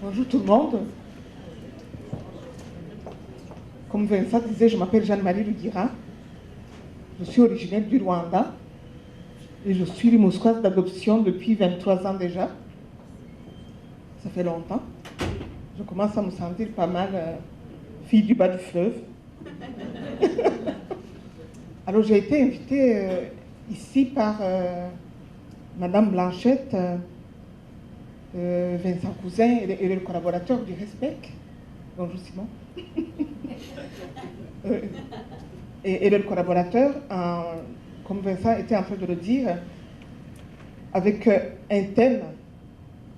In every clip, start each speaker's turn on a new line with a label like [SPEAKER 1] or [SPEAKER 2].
[SPEAKER 1] Bonjour tout le monde. Comme Vincent disait, je m'appelle Jeanne-Marie Rugira. Je suis originaire du Rwanda et je suis rimouskoise d'adoption depuis 23 ans déjà. Ça fait longtemps. Je commence à me sentir pas mal fille du bas du fleuve. Alors j'ai été invitée ici par Madame Blanchette, Vincent Cousin et le collaborateur du RESPEC. Bonjour Simon. Et le collaborateur, comme Vincent était en train de le dire, avec un thème,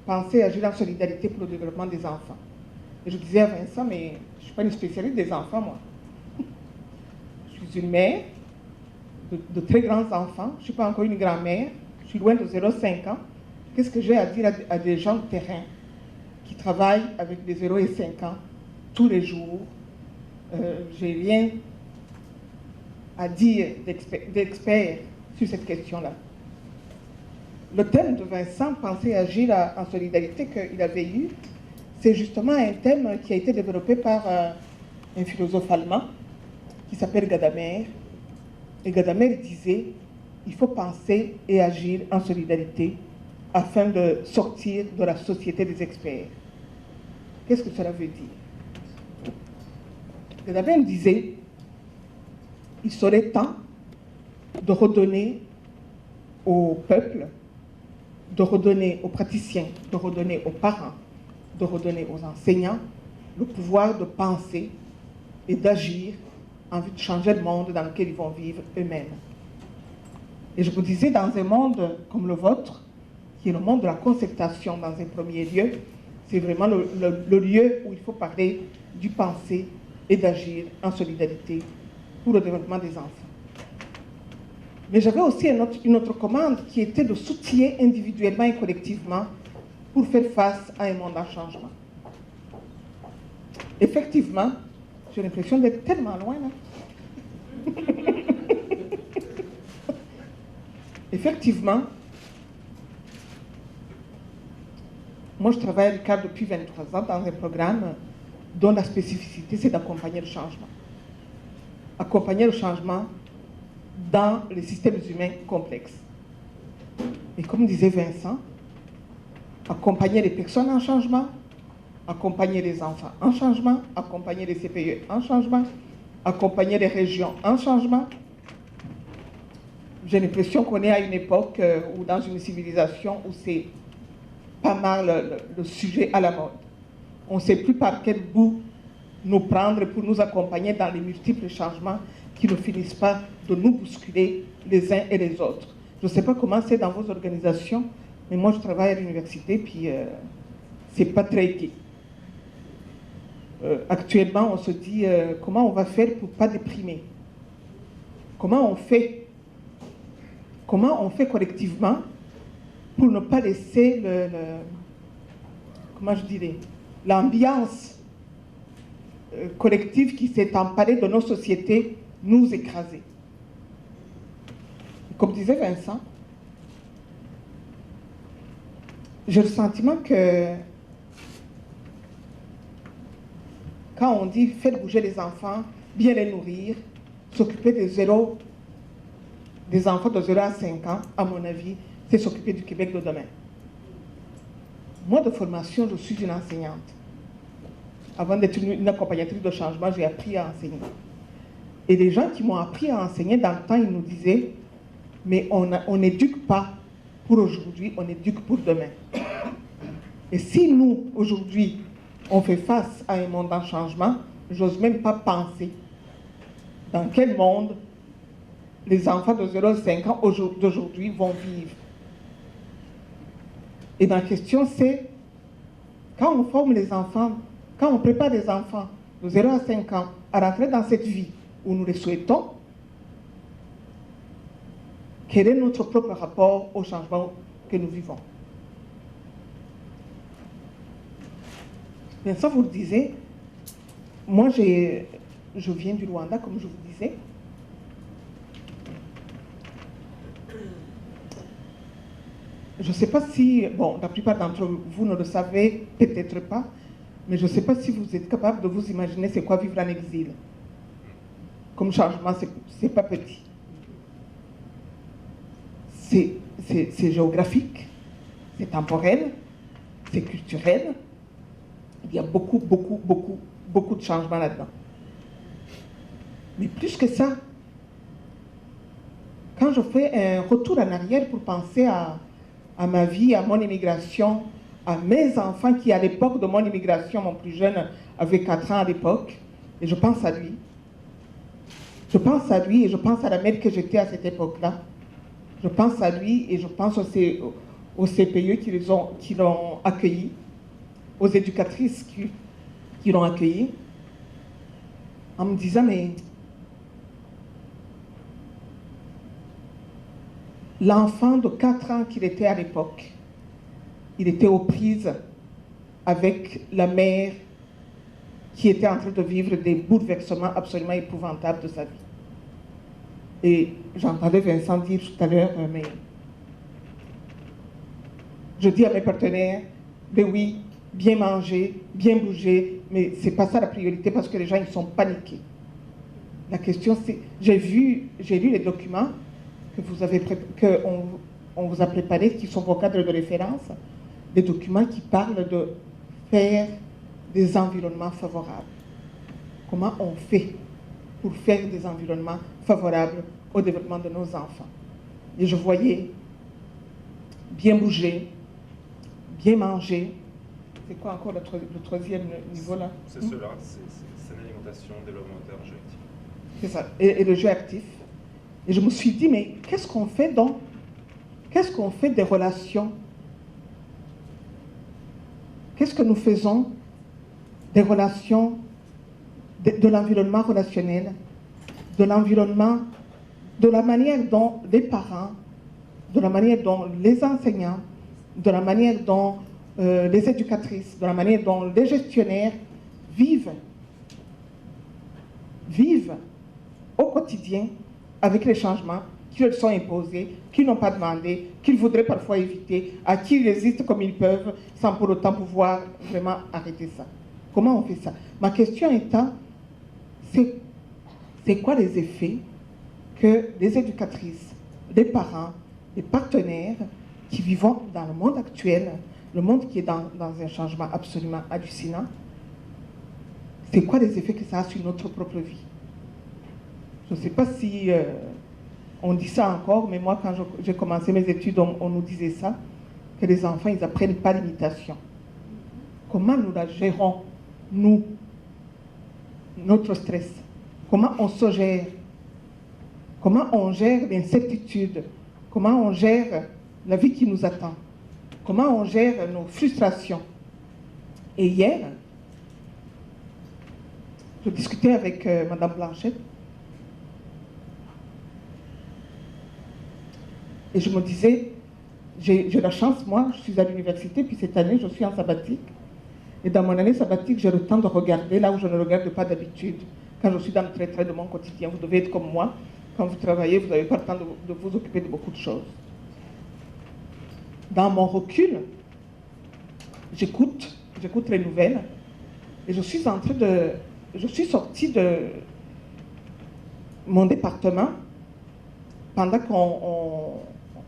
[SPEAKER 1] penser à agir en solidarité pour le développement des enfants. Et je disais à Vincent, mais je ne suis pas une spécialiste des enfants, moi. Je suis une mère de très grands enfants, je ne suis pas encore une grand-mère, je suis loin de 0,5 ans. Qu'est-ce que j'ai à dire à des gens de terrain qui travaillent avec des 0 et 5 ans tous les jours? J'ai rien à dire d'expert sur cette question-là. Le thème de Vincent, penser et agir en solidarité qu'il avait eu, c'est justement un thème qui a été développé par un philosophe allemand qui s'appelle Gadamer. Et Gadamer disait, il faut penser et agir en solidarité afin de sortir de la société des experts. Qu'est-ce que cela veut dire? Gadamer disait, il serait temps de redonner au peuple, de redonner aux praticiens, de redonner aux parents, de redonner aux enseignants le pouvoir de penser et d'agir en vue de changer le monde dans lequel ils vont vivre eux-mêmes. Et je vous disais, dans un monde comme le vôtre, qui est le monde de la concertation dans un premier lieu, c'est vraiment le lieu où il faut parler du penser et d'agir en solidarité pour le développement des enfants. Mais j'avais aussi une autre commande qui était de s'outiller individuellement et collectivement pour faire face à un monde en changement. Effectivement, j'ai l'impression d'être tellement loin là. Effectivement, moi je travaille à l'ICAR depuis 23 ans dans un programme dont la spécificité c'est d'accompagner le changement. Accompagner le changement dans les systèmes humains complexes. Et comme disait Vincent, accompagner les personnes en changement, accompagner les enfants en changement, accompagner les CPE en changement, accompagner les régions en changement. J'ai l'impression qu'on est à une époque ou dans une civilisation où c'est pas mal le sujet à la mode. On ne sait plus par quel bout nous prendre pour nous accompagner dans les multiples changements qui ne finissent pas de nous bousculer les uns et les autres. Je ne sais pas comment c'est dans vos organisations, mais moi je travaille à l'université, puis c'est pas très gai. Actuellement, on se dit comment on va faire pour ne pas déprimer. Comment on fait collectivement pour ne pas laisser comment je dirais, l'ambiance collective qui s'est emparée de nos sociétés nous écraser. Comme disait Vincent, j'ai le sentiment que quand on dit faire bouger les enfants, bien les nourrir, s'occuper des enfants de 0 à 5 ans, à mon avis, c'est s'occuper du Québec de demain. Moi, de formation, je suis une enseignante. Avant d'être une accompagnatrice de changement, j'ai appris à enseigner. Et les gens qui m'ont appris à enseigner dans le temps, ils nous disaient, mais on n'éduque pas pour aujourd'hui, on éduque pour demain. Et si nous, aujourd'hui, on fait face à un monde en changement, j'ose même pas penser dans quel monde les enfants de 0 à 5 ans d'aujourd'hui vont vivre. Et ma question c'est, quand on forme les enfants, quand on prépare les enfants de 0 à 5 ans à rentrer dans cette vie où nous les souhaitons, quel est notre propre rapport au changement que nous vivons? Bien ça, vous le disiez, moi je viens du Rwanda, comme je vous disais. je ne sais pas si, bon, la plupart d'entre vous ne le savez peut-être pas, mais je ne sais pas si vous êtes capable de vous imaginer c'est quoi vivre en exil. Comme changement, c'est pas petit. C'est géographique, c'est temporel, c'est culturel. Il y a beaucoup de changements là-dedans. Mais plus que ça, quand je fais un retour en arrière pour penser à ma vie, à mon immigration, à mes enfants qui, à l'époque de mon immigration, mon plus jeune avait 4 ans à l'époque, et je pense à lui. Je pense à lui et je pense à la mère que j'étais à cette époque-là. Je pense à lui et je pense au CPE qui l'ont accueilli, aux éducatrices qui l'ont accueilli, en me disant, mais l'enfant de 4 ans qu'il était à l'époque, il était aux prises avec la mère qui était en train de vivre des bouleversements absolument épouvantables de sa vie. Et j'entendais Vincent dire tout à l'heure, mais je dis à mes partenaires, ben oui, bien manger, bien bouger, mais c'est pas ça la priorité parce que les gens ils sont paniqués. La question c'est, j'ai lu les documents qu'on vous a préparés, qui sont vos cadres de référence, des documents qui parlent de faire des environnements favorables. Comment on fait pour faire des environnements favorables au développement de nos enfants? Et je voyais bien bouger, bien manger. C'est quoi encore le troisième niveau là?
[SPEAKER 2] C'est cela, c'est l'alimentation, développement jeu actif.
[SPEAKER 1] C'est ça, et le jeu actif. Et je me suis dit, mais qu'est-ce qu'on fait donc? Qu'est-ce qu'on fait des relations? Qu'est-ce que nous faisons des relations, de l'environnement relationnel, de l'environnement, de la manière dont les parents, de la manière dont les enseignants, de la manière dont les éducatrices, de la manière dont les gestionnaires vivent au quotidien avec les changements qui leur sont imposés, qu'ils n'ont pas demandé, qu'ils voudraient parfois éviter, à qui ils résistent comme ils peuvent, sans pour autant pouvoir vraiment arrêter ça. Comment on fait ça? Ma question étant, c'est quoi les effets que les éducatrices, les parents, les partenaires qui vivent dans le monde actuel, le monde qui est dans un changement absolument hallucinant, c'est quoi les effets que ça a sur notre propre vie? Je ne sais pas si on dit ça encore, mais moi, quand j'ai commencé mes études, on nous disait ça, que les enfants, ils n'apprennent pas l'imitation. Comment nous la gérons, nous, notre stress? Comment on se gère? Comment on gère l'incertitude? Comment on gère la vie qui nous attend? Comment on gère nos frustrations? Et hier, je discutais avec Madame Blanchette, et je me disais, j'ai la chance, moi, je suis à l'université, puis cette année, je suis en sabbatique. Et dans mon année sabbatique, j'ai le temps de regarder là où je ne regarde pas d'habitude. Quand je suis dans le trait de mon quotidien, vous devez être comme moi. Quand vous travaillez, vous n'avez pas le temps de vous occuper de beaucoup de choses. Dans mon recul, j'écoute les nouvelles, et je suis sortie de mon département pendant qu'on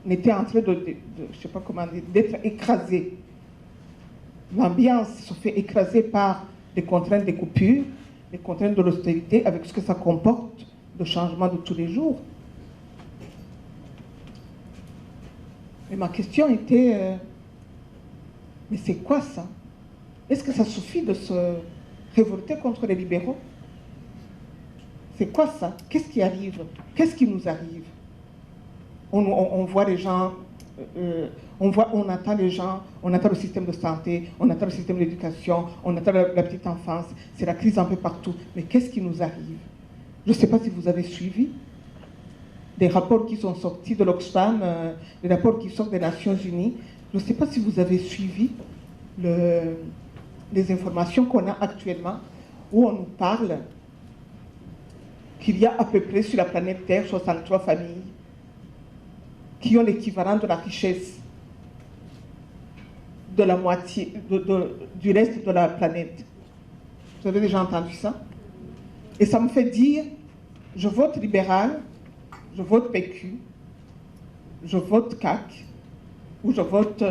[SPEAKER 1] était en train je sais pas comment dire, d'être écrasé. L'ambiance se fait écraser par les contraintes des coupures, les contraintes de l'austérité, avec ce que ça comporte de changements de tous les jours. Et ma question était, mais c'est quoi ça? Est-ce que ça suffit de se révolter contre les libéraux? C'est quoi ça? Qu'est-ce qui arrive? Qu'est-ce qui nous arrive? On voit les gens, on entend les gens, on entend le système de santé, on entend le système d'éducation, on entend la petite enfance, c'est la crise un peu partout. Mais qu'est-ce qui nous arrive? Je ne sais pas si vous avez suivi des rapports qui sont sortis de l'Oxfam, des rapports qui sortent des Nations Unies. Je ne sais pas si vous avez suivi les informations qu'on a actuellement, où on nous parle qu'il y a à peu près sur la planète Terre 63 familles qui ont l'équivalent de la richesse de la moitié, du reste de la planète. Vous avez déjà entendu ça? Et ça me fait dire, je vote libéral, je vote PQ, je vote CAQ, ou je vote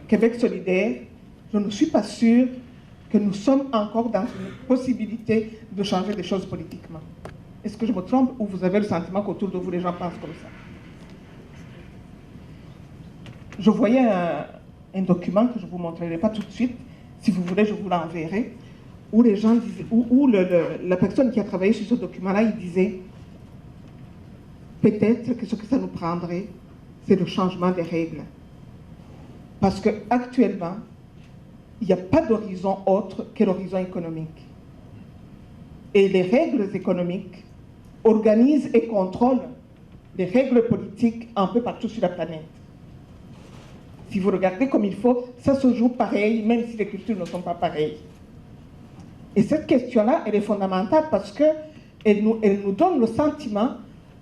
[SPEAKER 1] Québec solidaire. Je ne suis pas sûre que nous sommes encore dans une possibilité de changer des choses politiquement. Est-ce que je me trompe ou vous avez le sentiment qu'autour de vous, les gens pensent comme ça? Je voyais un document que je ne vous montrerai pas tout de suite. Si vous voulez, je vous l'enverrai. Où les gens disaient, la personne qui a travaillé sur ce document-là, il disait peut-être que ce que ça nous prendrait, c'est le changement des règles. Parce qu'actuellement, il n'y a pas d'horizon autre que l'horizon économique. Et les règles économiques organisent et contrôlent les règles politiques un peu partout sur la planète. Si vous regardez comme il faut, ça se joue pareil, même si les cultures ne sont pas pareilles. Et cette question-là, elle est fondamentale parce qu'elle nous donne le sentiment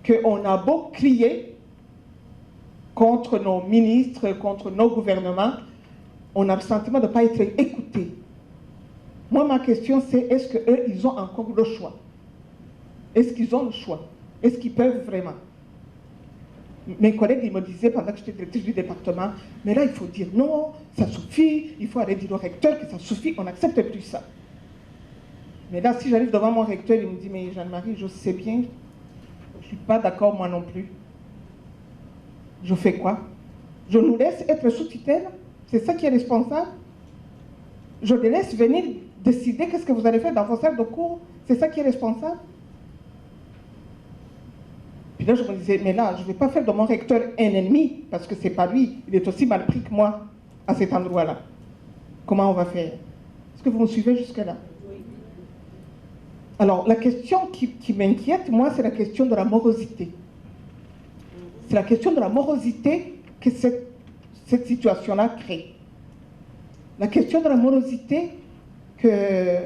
[SPEAKER 1] qu'on a beau crier contre nos ministres, contre nos gouvernements, on a le sentiment de ne pas être écoutés. Moi, ma question, c'est est-ce qu'eux, ils ont encore le choix? Est-ce qu'ils ont le choix? Est-ce qu'ils peuvent vraiment? Mes collègues, ils me disaient pendant que j'étais directrice du département, mais là, il faut dire non, ça suffit, il faut aller dire au recteur que ça suffit, on n'accepte plus ça. Mais là, si j'arrive devant mon recteur, il me dit, mais Jeanne-Marie, je sais bien, je ne suis pas d'accord moi non plus. Je fais quoi? Je nous laisse être sous tutelle? C'est ça qui est responsable? Je les laisse venir décider qu'est-ce que vous allez faire dans vos salles de cours? C'est ça qui est responsable? Puis là, je me disais, mais là, je ne vais pas faire de mon recteur un ennemi, parce que ce n'est pas lui, il est aussi mal pris que moi à cet endroit-là. Comment on va faire? Est-ce que vous me suivez jusque-là? Alors, la question qui m'inquiète, moi, c'est la question de la morosité. C'est la question de la morosité que cette situation-là crée. La question de la morosité que...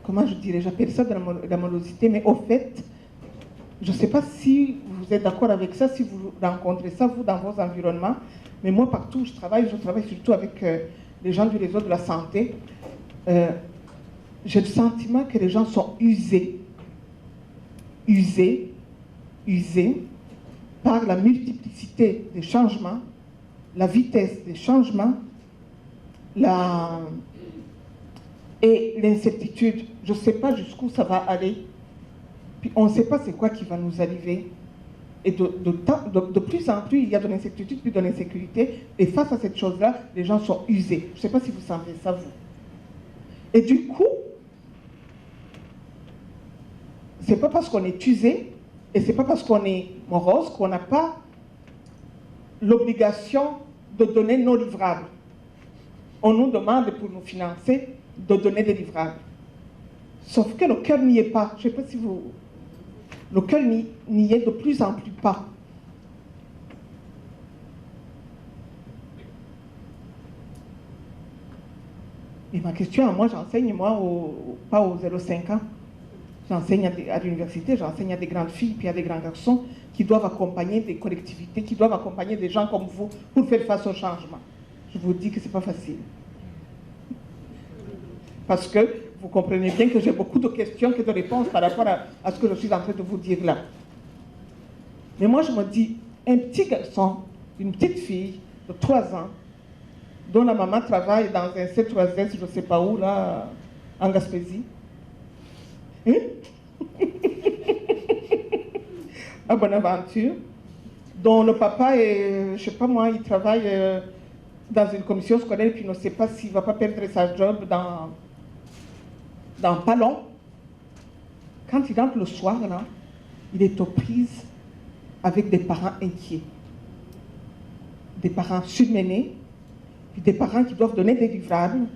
[SPEAKER 1] Comment je dirais? J'appelle ça de la morosité, mais au fait, je ne sais pas si vous êtes d'accord avec ça, si vous rencontrez ça, vous, dans vos environnements, mais moi, partout où je travaille surtout avec... les gens du réseau de la santé, j'ai le sentiment que les gens sont usés par la multiplicité des changements, la vitesse des changements, et l'incertitude. Je ne sais pas jusqu'où ça va aller, puis on ne sait pas c'est quoi qui va nous arriver. Et de plus en plus, il y a de l'incertitude, puis de l'insécurité. Et face à cette chose-là, les gens sont usés. Je ne sais pas si vous sentez ça, vous. Et du coup, ce n'est pas parce qu'on est usé, et ce n'est pas parce qu'on est morose, qu'on n'a pas l'obligation de donner nos livrables. On nous demande, pour nous financer, de donner des livrables. Sauf que le cœur n'y est pas. Je ne sais pas si vous... Le cœur n'y est de plus en plus pas. Et ma question, moi j'enseigne, pas aux 0,5 ans. J'enseigne à l'université, j'enseigne à des grandes filles, puis à des grands garçons qui doivent accompagner des collectivités, qui doivent accompagner des gens comme vous pour faire face au changement. Je vous dis que ce n'est pas facile. Parce que vous comprenez bien que j'ai beaucoup de questions que de réponses par rapport à ce que je suis en train de vous dire là. Mais moi, je me dis, un petit garçon, une petite fille de 3 ans, dont la maman travaille dans un C3S, je ne sais pas où, là, en Gaspésie. Hein? À Bonaventure. Dont le papa, je ne sais pas moi, il travaille dans une commission scolaire, puis ne sait pas s'il ne va pas perdre sa job dans pas long. Quand il rentre le soir, là, il est aux prises avec des parents inquiets. Des parents submenés, puis des parents qui doivent donner des livrables,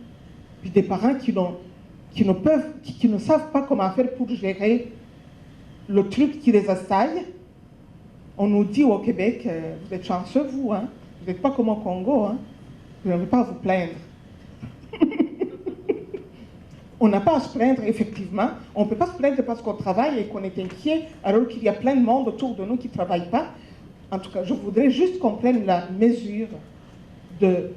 [SPEAKER 1] puis des parents qui ne savent pas comment faire pour gérer le truc qui les assaille. On nous dit au Québec, vous êtes chanceux, vous, hein? Vous n'êtes pas comme au Congo, hein? Vous n'avez pas à vous plaindre. On n'a pas à se plaindre, effectivement. On ne peut pas se plaindre parce qu'on travaille et qu'on est inquiet, alors qu'il y a plein de monde autour de nous qui ne travaillent pas. en tout cas, je voudrais juste qu'on prenne la mesure de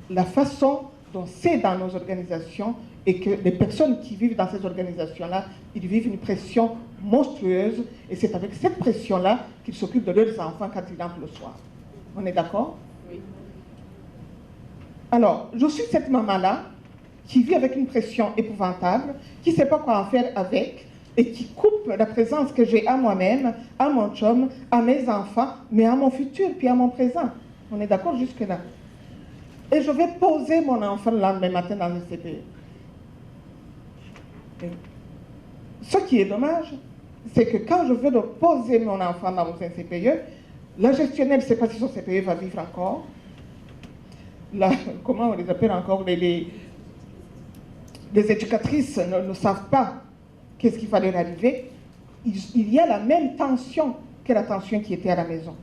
[SPEAKER 1] la façon dont c'est dans nos organisations et que les personnes qui vivent dans ces organisations-là, ils vivent une pression monstrueuse et c'est avec cette pression-là qu'ils s'occupent de leurs enfants quand ils entrent le soir. On est d'accord?
[SPEAKER 3] Oui.
[SPEAKER 1] Alors, je suis cette maman-là qui vit avec une pression épouvantable, qui ne sait pas quoi en faire avec et qui coupe la présence que j'ai à moi-même, à mon chum, à mes enfants, mais à mon futur, puis à mon présent. On est d'accord jusque-là? Et je vais poser mon enfant le lendemain matin dans le CPE. Et ce qui est dommage, c'est que quand je veux poser mon enfant dans un CPE, la gestionnaire ne sait pas si son CPE va vivre encore. Comment on les appelle encore, les éducatrices ne savent pas qu'est-ce qui va leur arriver. Il y a la même tension que la tension qui était à la maison.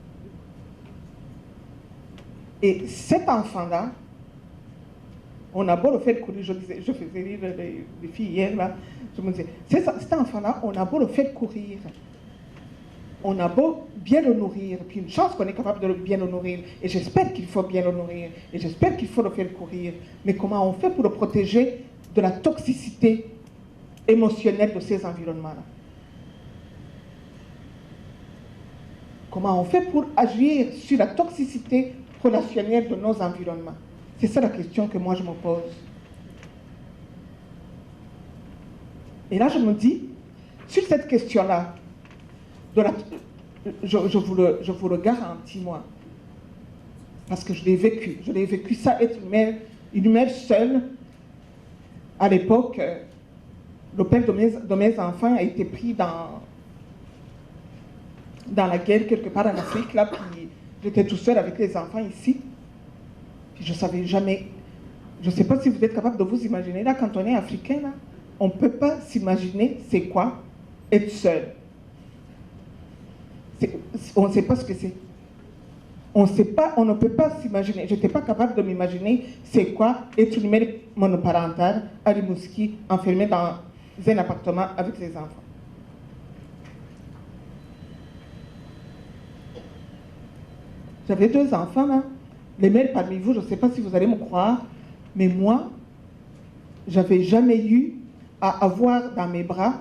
[SPEAKER 1] Et cet enfant-là, on a beau le faire courir, je faisais rire les filles hier, là, je me disais, cet enfant-là, on a beau le faire courir, on a beau bien le nourrir, puis une chance qu'on est capable de bien le nourrir, et j'espère qu'il faut bien le nourrir, et j'espère qu'il faut le faire courir, mais comment on fait pour le protéger de la toxicité émotionnelle de ces environnements-là? Comment on fait pour agir sur la toxicité relationnelle de nos environnements? C'est ça la question que moi je me pose. Et là je me dis, sur cette question-là, je vous le garantis moi, parce que je l'ai vécu ça, être une mère seule. À l'époque, le père de mes enfants a été pris dans la guerre quelque part en Afrique, là, puis j'étais tout seul avec les enfants ici. Puis je ne savais jamais, je ne sais pas si vous êtes capable de vous imaginer, là, quand on est africain, là, on ne peut pas s'imaginer c'est quoi être seul. On ne sait pas ce que c'est. On ne peut pas s'imaginer, je n'étais pas capable de m'imaginer c'est quoi être une mère monoparentale à Rimouski, enfermée dans un appartement avec ses enfants. J'avais 2 enfants là. Les mères parmi vous, je ne sais pas si vous allez me croire, mais moi, j'avais jamais eu à avoir dans mes bras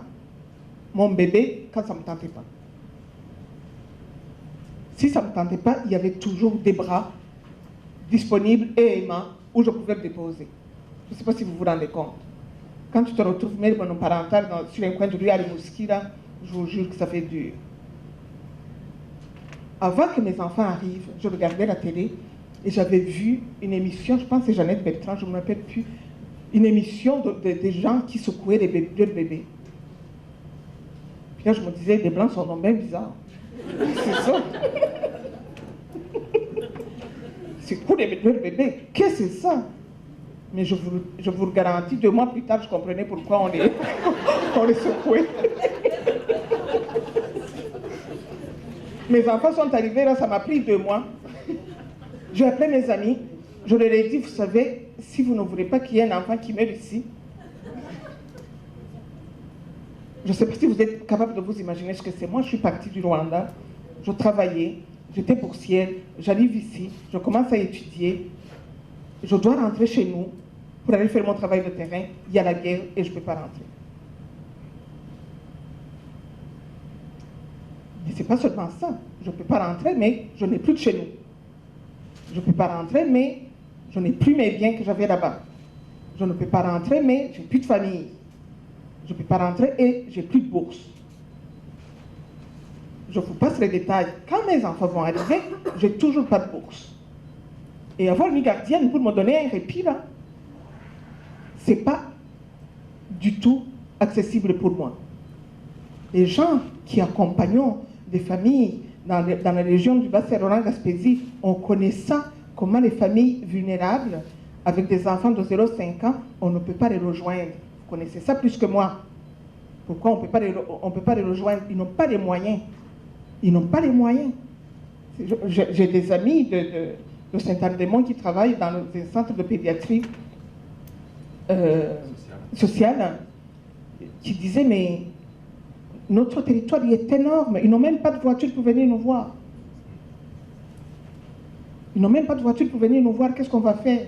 [SPEAKER 1] mon bébé quand ça ne me tentait pas. Si ça ne me tentait pas, il y avait toujours des bras disponibles et aimants où je pouvais le déposer. Je ne sais pas si vous vous rendez compte. Quand tu te retrouves mère monoparentale sur un coin de rue à Rimouski, là, je vous jure que ça fait dur. Avant que mes enfants arrivent, je regardais la télé et j'avais vu une émission, je pense que c'est Jeannette Bertrand, je ne me rappelle plus, une émission des gens qui secouaient leurs bébés. Puis là, je me disais, les Blancs sont donc bien bizarres. C'est ça. C'est cool leurs bébés. Qu'est-ce que c'est ça? Mais je vous le garantis, 2 mois plus tard, je comprenais pourquoi on les secouait. Mes enfants sont arrivés, là, ça m'a pris 2 mois. J'ai appelé mes amis, je leur ai dit, vous savez, si vous ne voulez pas qu'il y ait un enfant qui meure ici, je ne sais pas si vous êtes capable de vous imaginer ce que c'est. Moi, je suis partie du Rwanda, je travaillais, j'étais boursière, j'arrive ici, je commence à étudier, je dois rentrer chez nous pour aller faire mon travail de terrain, il y a la guerre et je ne peux pas rentrer. Mais ce n'est pas seulement ça, je ne peux pas rentrer, mais je n'ai plus de chez nous. Je ne peux pas rentrer, mais je n'ai plus mes biens que j'avais là-bas. Je ne peux pas rentrer, mais j'ai plus de famille. Je ne peux pas rentrer et j'ai plus de bourse. Je vous passe les détails. Quand mes enfants vont arriver, j'ai toujours pas de bourse. Et avoir une gardienne pour me donner un répit, là, c'est pas du tout accessible pour moi. Les gens qui accompagnent des familles dans la région du Bas-Saint-Laurent-Gaspésie, on connaît ça, comment les familles vulnérables, avec des enfants de 0,5 ans, on ne peut pas les rejoindre. Vous connaissez ça plus que moi. Pourquoi on ne peut pas les rejoindre? Ils n'ont pas les moyens. Ils n'ont pas les moyens. J'ai des amis de Saint-Anne-des-Monts qui travaillent dans un centre de pédiatrie sociale qui disaient, mais notre territoire il est énorme, ils n'ont même pas de voiture pour venir nous voir. Ils n'ont même pas de voiture pour venir nous voir, qu'est-ce qu'on va faire?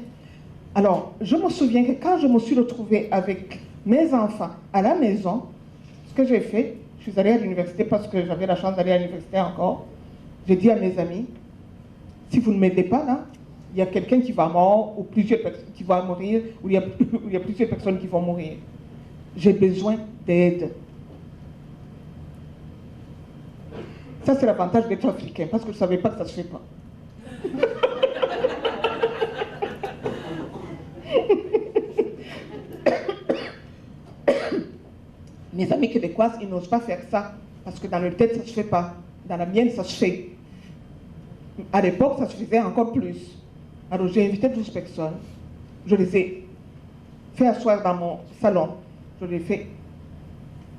[SPEAKER 1] Alors, je me souviens que quand je me suis retrouvée avec mes enfants à la maison, ce que j'ai fait, je suis allée à l'université parce que j'avais la chance d'aller à l'université encore. J'ai dit à mes amis, si vous ne m'aidez pas là, il y a quelqu'un qui va mourir, ou plusieurs personnes qui vont mourir, ou il y a plusieurs personnes qui vont mourir. J'ai besoin d'aide. Ça, c'est l'avantage d'être africain, parce que je ne savais pas que ça ne se fait pas. Mes amis québécoises, ils n'osent pas faire ça, parce que dans leur tête, ça ne se fait pas. Dans la mienne, ça se fait. À l'époque, ça se faisait encore plus. Alors, j'ai invité 12 personnes. Je les ai fait asseoir dans mon salon. Je leur ai fait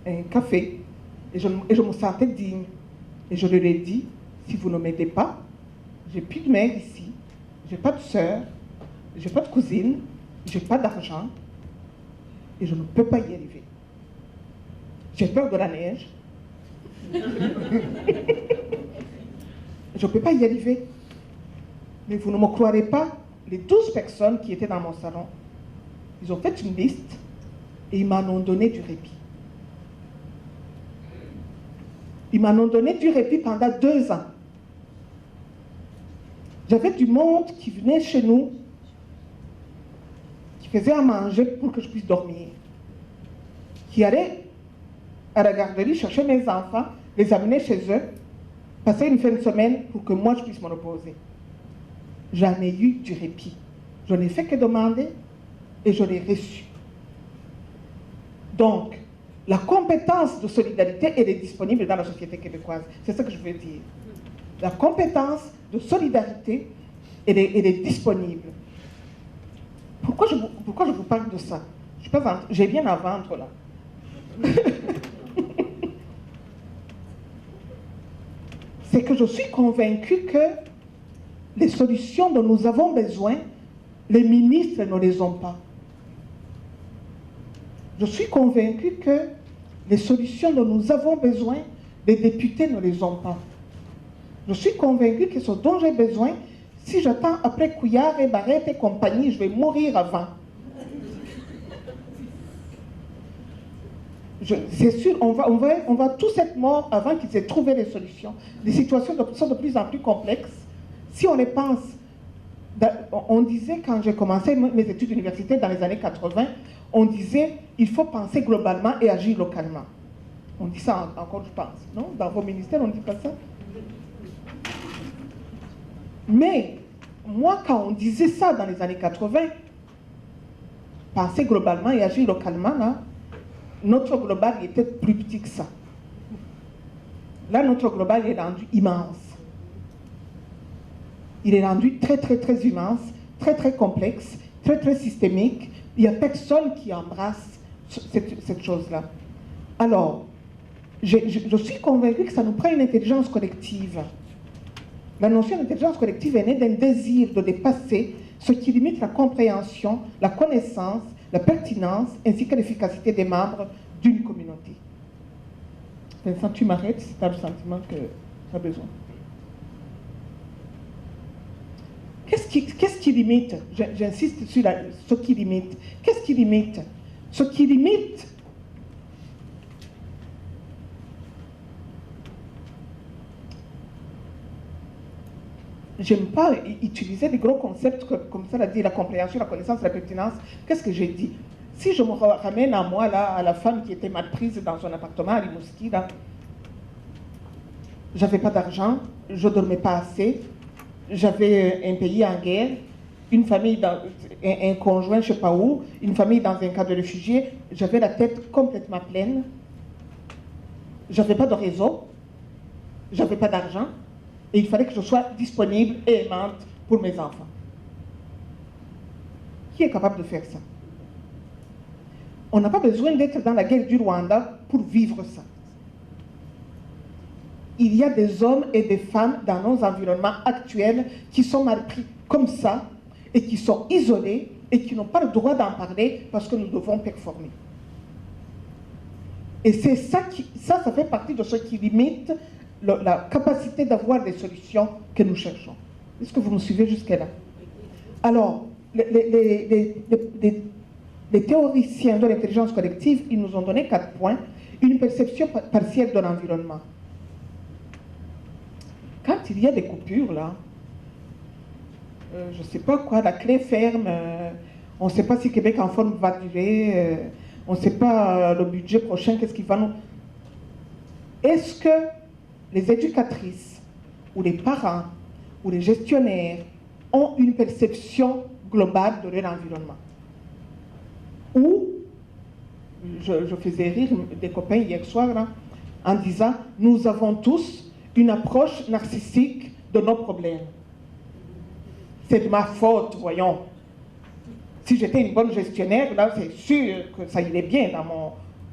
[SPEAKER 1] un café. Et je me sentais digne. Et je leur ai dit, si vous ne m'aidez pas, j'ai plus de mère ici, j'ai pas de soeur, j'ai pas de cousine, j'ai pas d'argent, et je ne peux pas y arriver. J'ai peur de la neige. Je ne peux pas y arriver. Mais vous ne me croirez pas, les 12 personnes qui étaient dans mon salon, ils ont fait une liste et ils m'en ont donné du répit. Ils m'en ont donné du répit pendant 2 ans. J'avais du monde qui venait chez nous, qui faisait à manger pour que je puisse dormir, qui allait à la garderie chercher mes enfants, les amener chez eux, passer une fin de semaine pour que moi je puisse me reposer. J'en ai eu du répit. Je n'ai fait que demander et je l'ai reçu. Donc, la compétence de solidarité, elle est disponible dans la société québécoise. C'est ce que je veux dire. La compétence de solidarité, elle est disponible. Pourquoi je vous parle de ça? J'ai rien à vendre là. C'est que je suis convaincue que les solutions dont nous avons besoin, les ministres ne les ont pas. Je suis convaincue que les solutions dont nous avons besoin, les députés ne les ont pas. Je suis convaincue que ce dont j'ai besoin, si j'attends après Couillard et Barrette et compagnie, je vais mourir avant. C'est sûr, on va tous être morts avant qu'ils aient trouvé les solutions. Les situations sont de plus en plus complexes. Si on les pense, on disait quand j'ai commencé mes études universitaires dans les années 80, on disait il faut penser globalement et agir localement. On dit ça encore, je pense, non? Dans vos ministères, on ne dit pas ça? Mais moi, quand on disait ça dans les années 80, penser globalement et agir localement, là, notre global était plus petit que ça. Là, notre global est rendu immense. Il est rendu très, très, très immense, très, très complexe, très, très systémique. Il n'y a personne qui embrasse cette chose-là. Alors, je suis convaincue que ça nous prend une intelligence collective. La notion d'intelligence collective est née d'un désir de dépasser ce qui limite la compréhension, la connaissance, la pertinence, ainsi que l'efficacité des membres d'une communauté. Vincent, tu m'arrêtes si tu as le sentiment que tu as besoin. Qu'est-ce qui limite? J'insiste sur ce qui limite. Qu'est-ce qui limite? Ce qui limite, j'aime pas utiliser des gros concepts comme ça, la compréhension, la connaissance, la pertinence. Qu'est-ce que j'ai dit? Si je me ramène à moi, là, à la femme qui était mal prise dans son appartement à Rimouski, là, j'avais pas d'argent, je dormais pas assez, j'avais un pays en guerre, une famille, un conjoint je sais pas où, une famille dans un camp de réfugiés, j'avais la tête complètement pleine, j'avais pas de réseau, j'avais pas d'argent, et il fallait que je sois disponible et aimante pour mes enfants. Qui est capable de faire ça? On n'a pas besoin d'être dans la guerre du Rwanda pour vivre ça. Il y a des hommes et des femmes dans nos environnements actuels qui sont mal pris comme ça et qui sont isolés et qui n'ont pas le droit d'en parler parce que nous devons performer. Et c'est ça ça fait partie de ce qui limite la capacité d'avoir des solutions que nous cherchons. Est-ce que vous me suivez jusque-là? Alors, les théoriciens de l'intelligence collective, ils nous ont donné 4 points. Une perception partielle de l'environnement. Quand il y a des coupures, là, je ne sais pas quoi, la clé ferme, on ne sait pas si Québec en forme va durer, on ne sait pas le budget prochain, qu'est-ce qu'il va nous... Est-ce que les éducatrices, ou les parents, ou les gestionnaires ont une perception globale de leur environnement? Ou, je faisais rire des copains hier soir, là, en disant, nous avons tous une approche narcissique de nos problèmes. C'est de ma faute, voyons. Si j'étais une bonne gestionnaire, là, c'est sûr que ça irait bien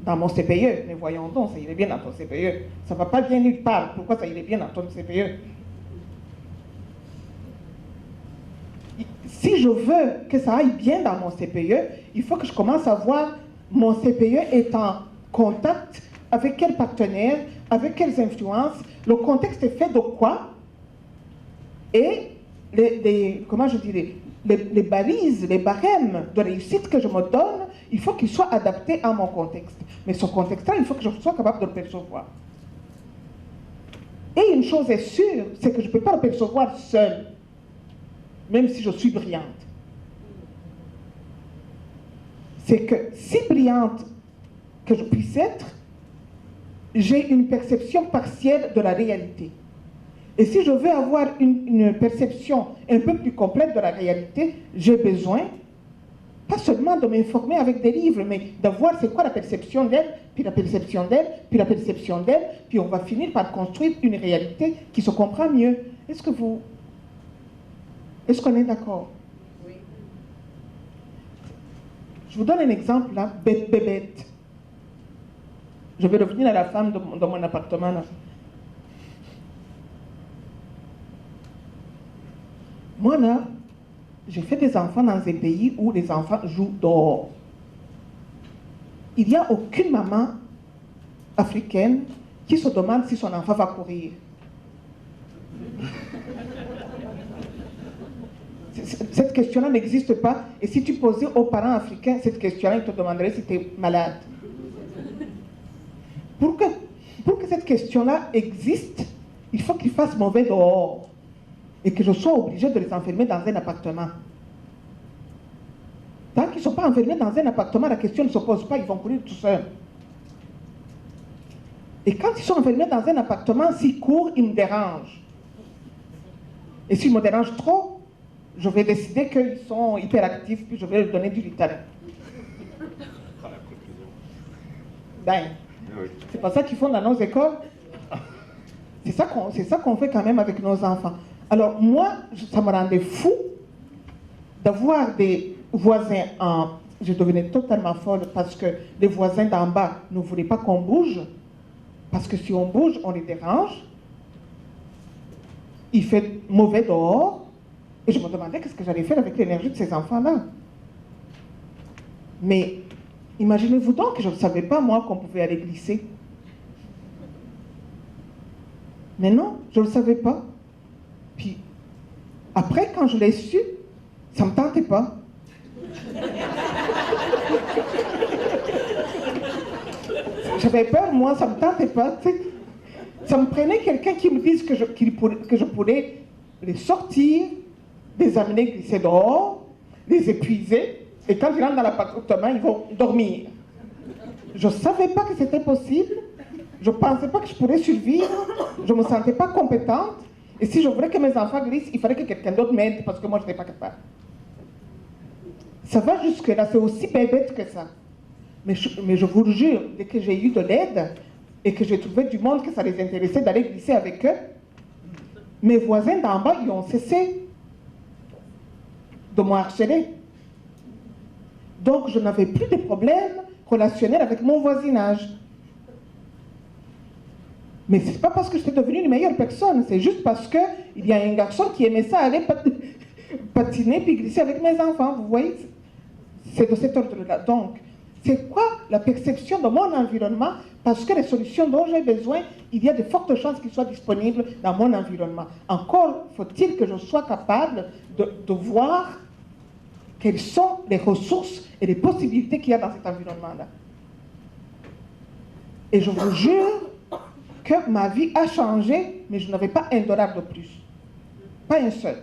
[SPEAKER 1] dans mon CPE. Mais voyons donc, ça irait bien dans ton CPE. Ça ne va pas bien nulle part. Pourquoi ça irait bien dans ton CPE? Si je veux que ça aille bien dans mon CPE, il faut que je commence à voir mon CPE est en contact avec quel partenaire, avec quelles influences, le contexte est fait de quoi, et comment je dirais, les balises, les barèmes de réussite que je me donne, il faut qu'ils soient adaptés à mon contexte. Mais ce contexte-là, il faut que je sois capable de le percevoir. Et une chose est sûre, c'est que je ne peux pas le percevoir seul, même si je suis brillante. C'est que si brillante que je puisse être, j'ai une perception partielle de la réalité. Et si je veux avoir une perception un peu plus complète de la réalité, j'ai besoin, pas seulement de m'informer avec des livres, mais d'avoir c'est quoi la perception d'elle, puis la perception d'elle, puis la perception d'elle, puis on va finir par construire une réalité qui se comprend mieux. Est-ce qu'on est d'accord?
[SPEAKER 3] Oui.
[SPEAKER 1] Je vous donne un exemple là, bête. Je vais revenir à la femme de mon appartement là. Moi là, j'ai fait des enfants dans un pays où les enfants jouent dehors. Il n'y a aucune maman africaine qui se demande si son enfant va courir. Cette question-là n'existe pas. Et si tu posais aux parents africains cette question-là, ils te demanderaient si tu es malade. Pour que cette question-là existe, il faut qu'ils fassent mauvais dehors. Et que je sois obligé de les enfermer dans un appartement. Tant qu'ils ne sont pas enfermés dans un appartement, la question ne se pose pas, ils vont courir tout seuls. Et quand ils sont enfermés dans un appartement, s'ils courent, ils me dérangent. Et s'ils me dérangent trop, je vais décider qu'ils sont hyperactifs, puis je vais leur donner du Ritalin. Ben, c'est pas ça qu'ils font dans nos écoles. C'est ça qu'on fait quand même avec nos enfants. Alors moi, ça me rendait fou d'avoir des voisins je devenais totalement folle parce que les voisins d'en bas ne voulaient pas qu'on bouge. Parce que si on bouge, on les dérange. Il fait mauvais dehors. Et je me demandais qu'est-ce que j'allais faire avec l'énergie de ces enfants-là. Mais imaginez-vous donc que je ne savais pas, moi, qu'on pouvait aller glisser. Mais non, je ne le savais pas. Puis, après, quand je l'ai su, ça ne me tentait pas. J'avais peur, moi, ça ne me tentait pas. Tu sais. Ça me prenait quelqu'un qui me dise que je pourrais les sortir, les amener glisser dehors, les épuiser, et quand ils rentrent dans l'appartement, ils vont dormir. Je ne savais pas que c'était possible, je ne pensais pas que je pourrais survivre, je ne me sentais pas compétente, et si je voulais que mes enfants glissent, il fallait que quelqu'un d'autre m'aide, parce que moi, je n'étais pas capable. Ça va jusque-là, c'est aussi bête que ça. Mais je vous le jure, dès que j'ai eu de l'aide, et que j'ai trouvé du monde que ça les intéressait d'aller glisser avec eux, mes voisins d'en bas, ils ont cessé de me harceler. Donc, je n'avais plus de problèmes relationnels avec mon voisinage. Mais ce n'est pas parce que j'étais devenue une meilleure personne, c'est juste parce qu'il y a un garçon qui aimait ça aller patiner puis glisser avec mes enfants, vous voyez? C'est de cet ordre-là. Donc, C'est quoi la perception de mon environnement? Parce que les solutions dont j'ai besoin, il y a de fortes chances qu'ils soient disponibles dans mon environnement. Encore faut-il que je sois capable de voir quelles sont les ressources et les possibilités qu'il y a dans cet environnement-là. Et je vous jure que ma vie a changé, mais je n'avais pas $1 de plus. Pas un seul.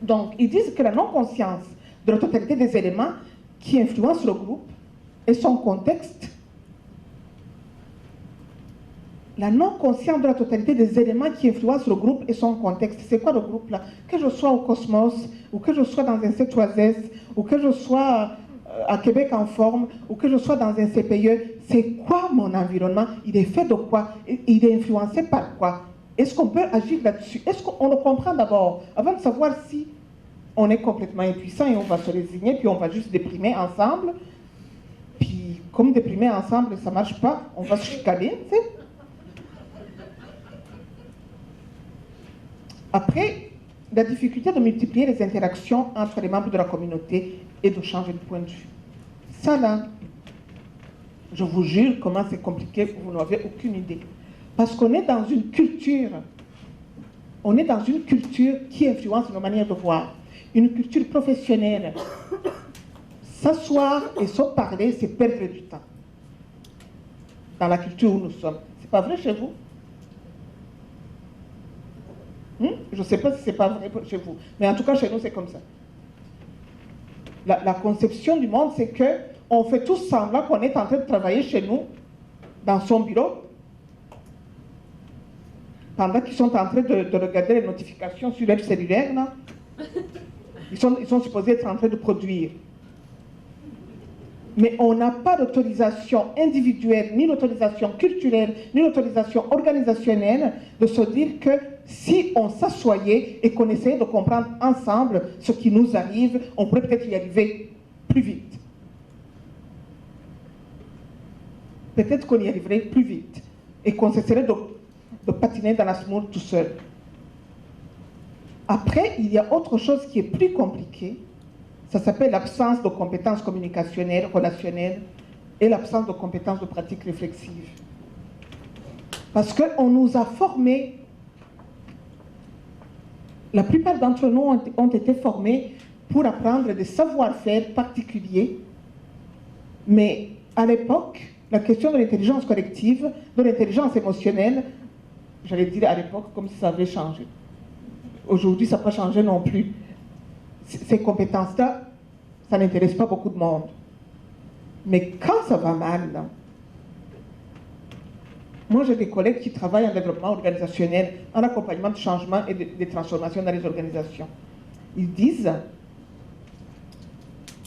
[SPEAKER 1] Donc, ils disent que la non-conscience de la totalité des éléments qui influencent le groupe et son contexte, la non-conscience de la totalité des éléments qui influencent le groupe et son contexte. C'est quoi le groupe là? Que je sois au Cosmos, ou que je sois dans un C3S, ou que je sois à Québec en forme, ou que je sois dans un CPE, c'est quoi mon environnement? Il est fait de quoi? Il est influencé par quoi? Est-ce qu'on peut agir là-dessus? Est-ce qu'on le comprend d'abord, avant de savoir si on est complètement impuissant et on va se résigner, puis on va juste déprimer ensemble? Puis, comme déprimer ensemble, ça ne marche pas, on va se chicaner, tu sais? Après, la difficulté de multiplier les interactions entre les membres de la communauté et de changer de point de vue. Ça là, je vous jure comment c'est compliqué, vous n'avez aucune idée. Parce qu'on est dans une culture, qui influence nos manières de voir. Une culture professionnelle. S'asseoir et se parler, c'est perdre du temps. Dans la culture où nous sommes. C'est pas vrai chez vous? Je ne sais pas si c'est pas vrai chez vous. Mais en tout cas, chez nous, c'est comme ça. La conception du monde, c'est qu'on fait tous semblant qu'on est en train de travailler chez nous, dans son bureau, pendant qu'ils sont en train de regarder les notifications sur leur cellulaire, là. Ils sont supposés être en train de produire. Mais on n'a pas d'autorisation individuelle, ni l'autorisation culturelle, ni l'autorisation organisationnelle de se dire que si on s'assoyait et qu'on essayait de comprendre ensemble ce qui nous arrive, on pourrait peut-être y arriver plus vite. Peut-être qu'on y arriverait plus vite et qu'on cesserait de patiner dans la semoule tout seul. Après, il y a autre chose qui est plus compliquée. Ça s'appelle l'absence de compétences communicationnelles, relationnelles et l'absence de compétences de pratique réflexive. Parce qu'on nous a formés, la plupart d'entre nous ont été formés pour apprendre des savoir-faire particuliers, mais à l'époque, la question de l'intelligence collective, de l'intelligence émotionnelle, j'allais dire à l'époque comme si ça avait changé. Aujourd'hui, ça n'a pas changé non plus. Ces compétences-là, ça n'intéresse pas beaucoup de monde. Mais quand ça va mal, là, moi j'ai des collègues qui travaillent en développement organisationnel, en accompagnement de changement et de transformation dans les organisations. Ils disent,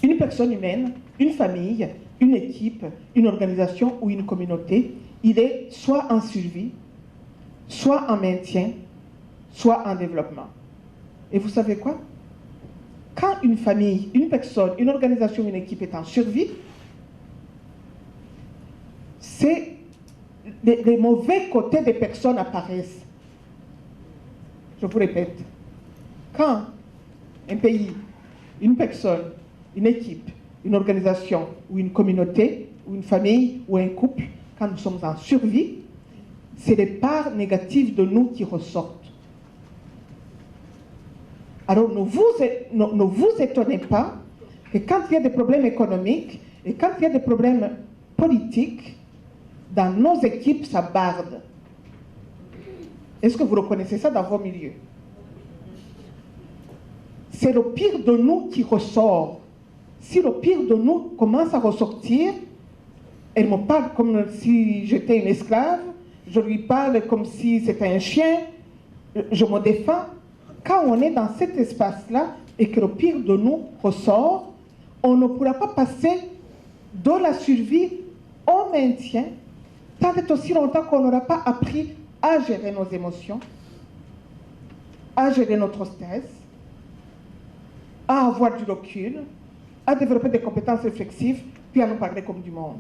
[SPEAKER 1] une personne humaine, une famille, une équipe, une organisation ou une communauté, il est soit en survie, soit en maintien, soit en développement. Et vous savez quoi? Quand une famille, une personne, une organisation, une équipe est en survie, c'est les mauvais côtés des personnes apparaissent. Je vous répète, quand un pays, une personne, une équipe, une organisation ou une communauté, ou une famille ou un couple, quand nous sommes en survie, c'est les parts négatives de nous qui ressortent. Alors ne vous étonnez pas que quand il y a des problèmes économiques et quand il y a des problèmes politiques, dans nos équipes, ça barde. Est-ce que vous reconnaissez ça dans vos milieux? C'est le pire de nous qui ressort. Si le pire de nous commence à ressortir, elle me parle comme si j'étais une esclave, je lui parle comme si c'était un chien, je me défends. Quand on est dans cet espace-là et que le pire de nous ressort, on ne pourra pas passer de la survie au maintien tant et aussi longtemps qu'on n'aura pas appris à gérer nos émotions, à gérer notre stress, à avoir du recul, à développer des compétences réflexives, puis à nous parler comme du monde.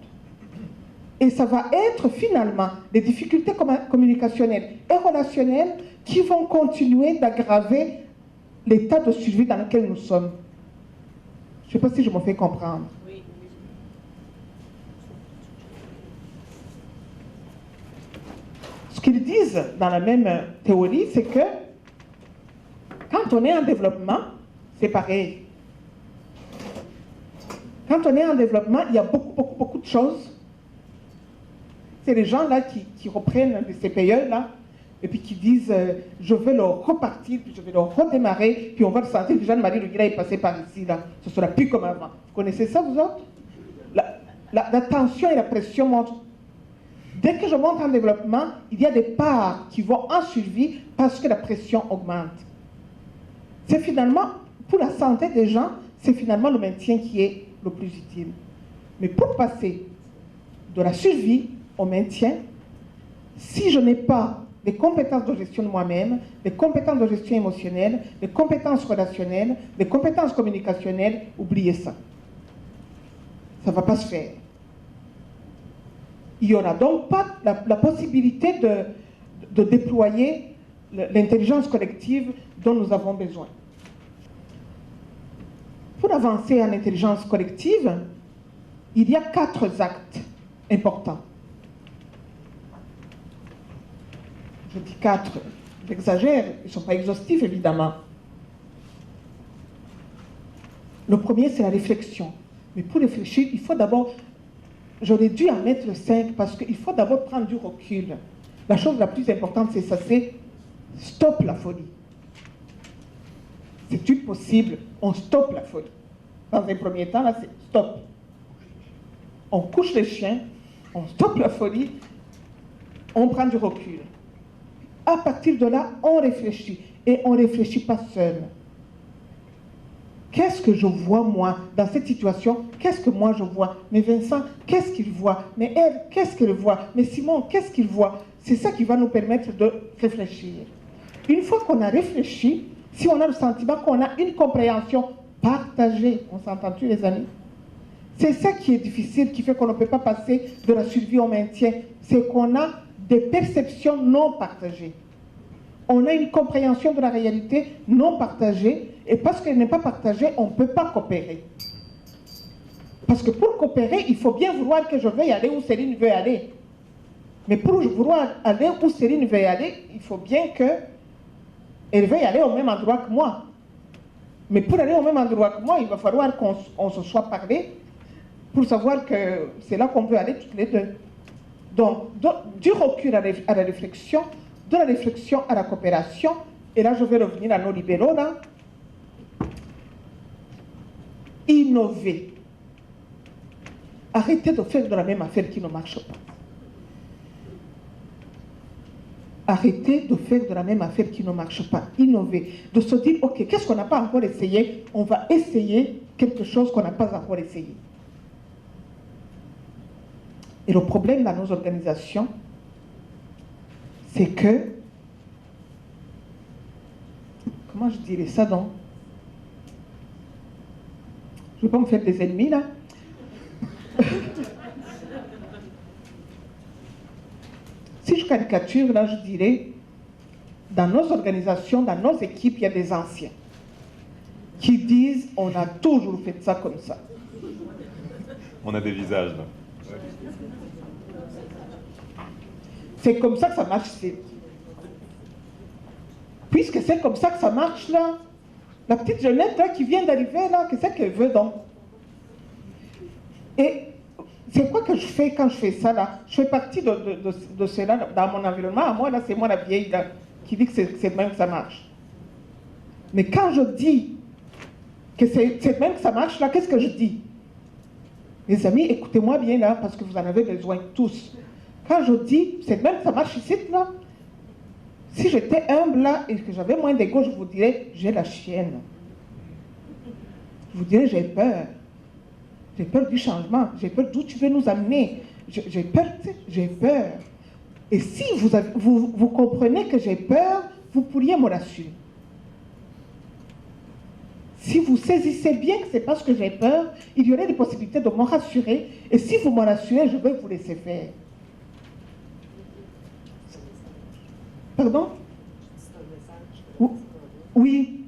[SPEAKER 1] Et ça va être finalement des difficultés communicationnelles et relationnelles qui vont continuer d'aggraver l'état de survie dans lequel nous sommes. Je ne sais pas si je me fais comprendre.
[SPEAKER 3] Oui.
[SPEAKER 1] Ce qu'ils disent dans la même théorie, c'est que quand on est en développement, c'est pareil. Quand on est en développement, il y a beaucoup de choses. C'est les gens là qui reprennent ces pays là, et puis qui disent je vais leur repartir, puis je vais leur redémarrer, puis on va le sentir que Jeanne-Marie Le Guira est passée par ici, là. Ce sera plus comme avant. Vous connaissez ça, vous autres? La tension et la pression montent. Dès que je monte en développement, il y a des parts qui vont en survie parce que la pression augmente. C'est finalement, pour la santé des gens, c'est finalement le maintien qui est le plus utile. Mais pour passer de la survie au maintien, si je n'ai pas des compétences de gestion de moi-même, des compétences de gestion émotionnelle, des compétences relationnelles, des compétences communicationnelles, oubliez ça. Ça ne va pas se faire. Il n'y aura donc pas la possibilité de déployer l'intelligence collective dont nous avons besoin. Pour avancer en intelligence collective, il y a 4 actes importants. Je dis 4, j'exagère, ils ne sont pas exhaustifs évidemment. Le premier, c'est la réflexion. Mais pour réfléchir, il faut d'abord, j'aurais dû en mettre 5 parce qu'il faut d'abord prendre du recul. La chose la plus importante, c'est ça, c'est stop la folie. C'est-il possible? On stoppe la folie. Dans un premier temps, là, c'est stop. On couche les chiens, on stoppe la folie, on prend du recul. À partir de là, on réfléchit. Et on ne réfléchit pas seul. Qu'est-ce que je vois, moi, dans cette situation? Qu'est-ce que moi, je vois? Mais Vincent, qu'est-ce qu'il voit? Mais elle, qu'est-ce qu'elle voit? Mais Simon, qu'est-ce qu'il voit? C'est ça qui va nous permettre de réfléchir. Une fois qu'on a réfléchi, si on a le sentiment qu'on a une compréhension partagée, on s'entend-tu, les amis? C'est ça qui est difficile, qui fait qu'on ne peut pas passer de la survie au maintien. C'est qu'on a des perceptions non partagées. On a une compréhension de la réalité non partagée, et parce qu'elle n'est pas partagée, on ne peut pas coopérer. Parce que pour coopérer, il faut bien vouloir que je veuille aller où Céline veut aller. Mais pour vouloir aller où Céline veut aller, il faut bien qu'elle veuille aller au même endroit que moi. Mais pour aller au même endroit que moi, il va falloir qu'on se soit parlé pour savoir que c'est là qu'on veut aller toutes les deux. Donc, du recul à la réflexion, de la réflexion à la coopération, et là je vais revenir à nos libéraux, là. Innover. Arrêtez de faire de la même affaire qui ne marche pas. Arrêtez de faire de la même affaire qui ne marche pas. Innover. De se dire, ok, qu'est-ce qu'on n'a pas encore essayé? On va essayer quelque chose qu'on n'a pas encore essayé. Et le problème dans nos organisations, c'est que, comment je dirais ça donc? Je ne vais pas me faire des ennemis là. Si je caricature, là, je dirais, dans nos organisations, dans nos équipes, il y a des anciens qui disent on a toujours fait ça comme ça.
[SPEAKER 2] On a des visages là.
[SPEAKER 1] C'est comme ça que ça marche ici. Puisque c'est comme ça que ça marche là, la petite jeunette là qui vient d'arriver là, qu'est-ce qu'elle veut donc? Et c'est quoi que je fais quand je fais ça là? Je fais partie de cela dans mon environnement. À moi là, c'est moi la vieille là, qui dit que c'est même que ça marche. Mais quand je dis que c'est même que ça marche là, qu'est-ce que je dis? Les amis, écoutez-moi bien là, parce que vous en avez besoin tous. Quand je dis, c'est même que ça marche ici là, si j'étais humble là et que j'avais moins d'ego, je vous dirais, j'ai la chienne. Je vous dirais, j'ai peur. J'ai peur du changement, j'ai peur d'où tu veux nous amener. J'ai peur, tu sais, j'ai peur. Et si vous comprenez que j'ai peur, vous pourriez me rassurer. Si vous saisissez bien que c'est parce que j'ai peur, il y aurait des possibilités de me rassurer. Et si vous me rassurez, je vais vous laisser faire. Pardon? Oui.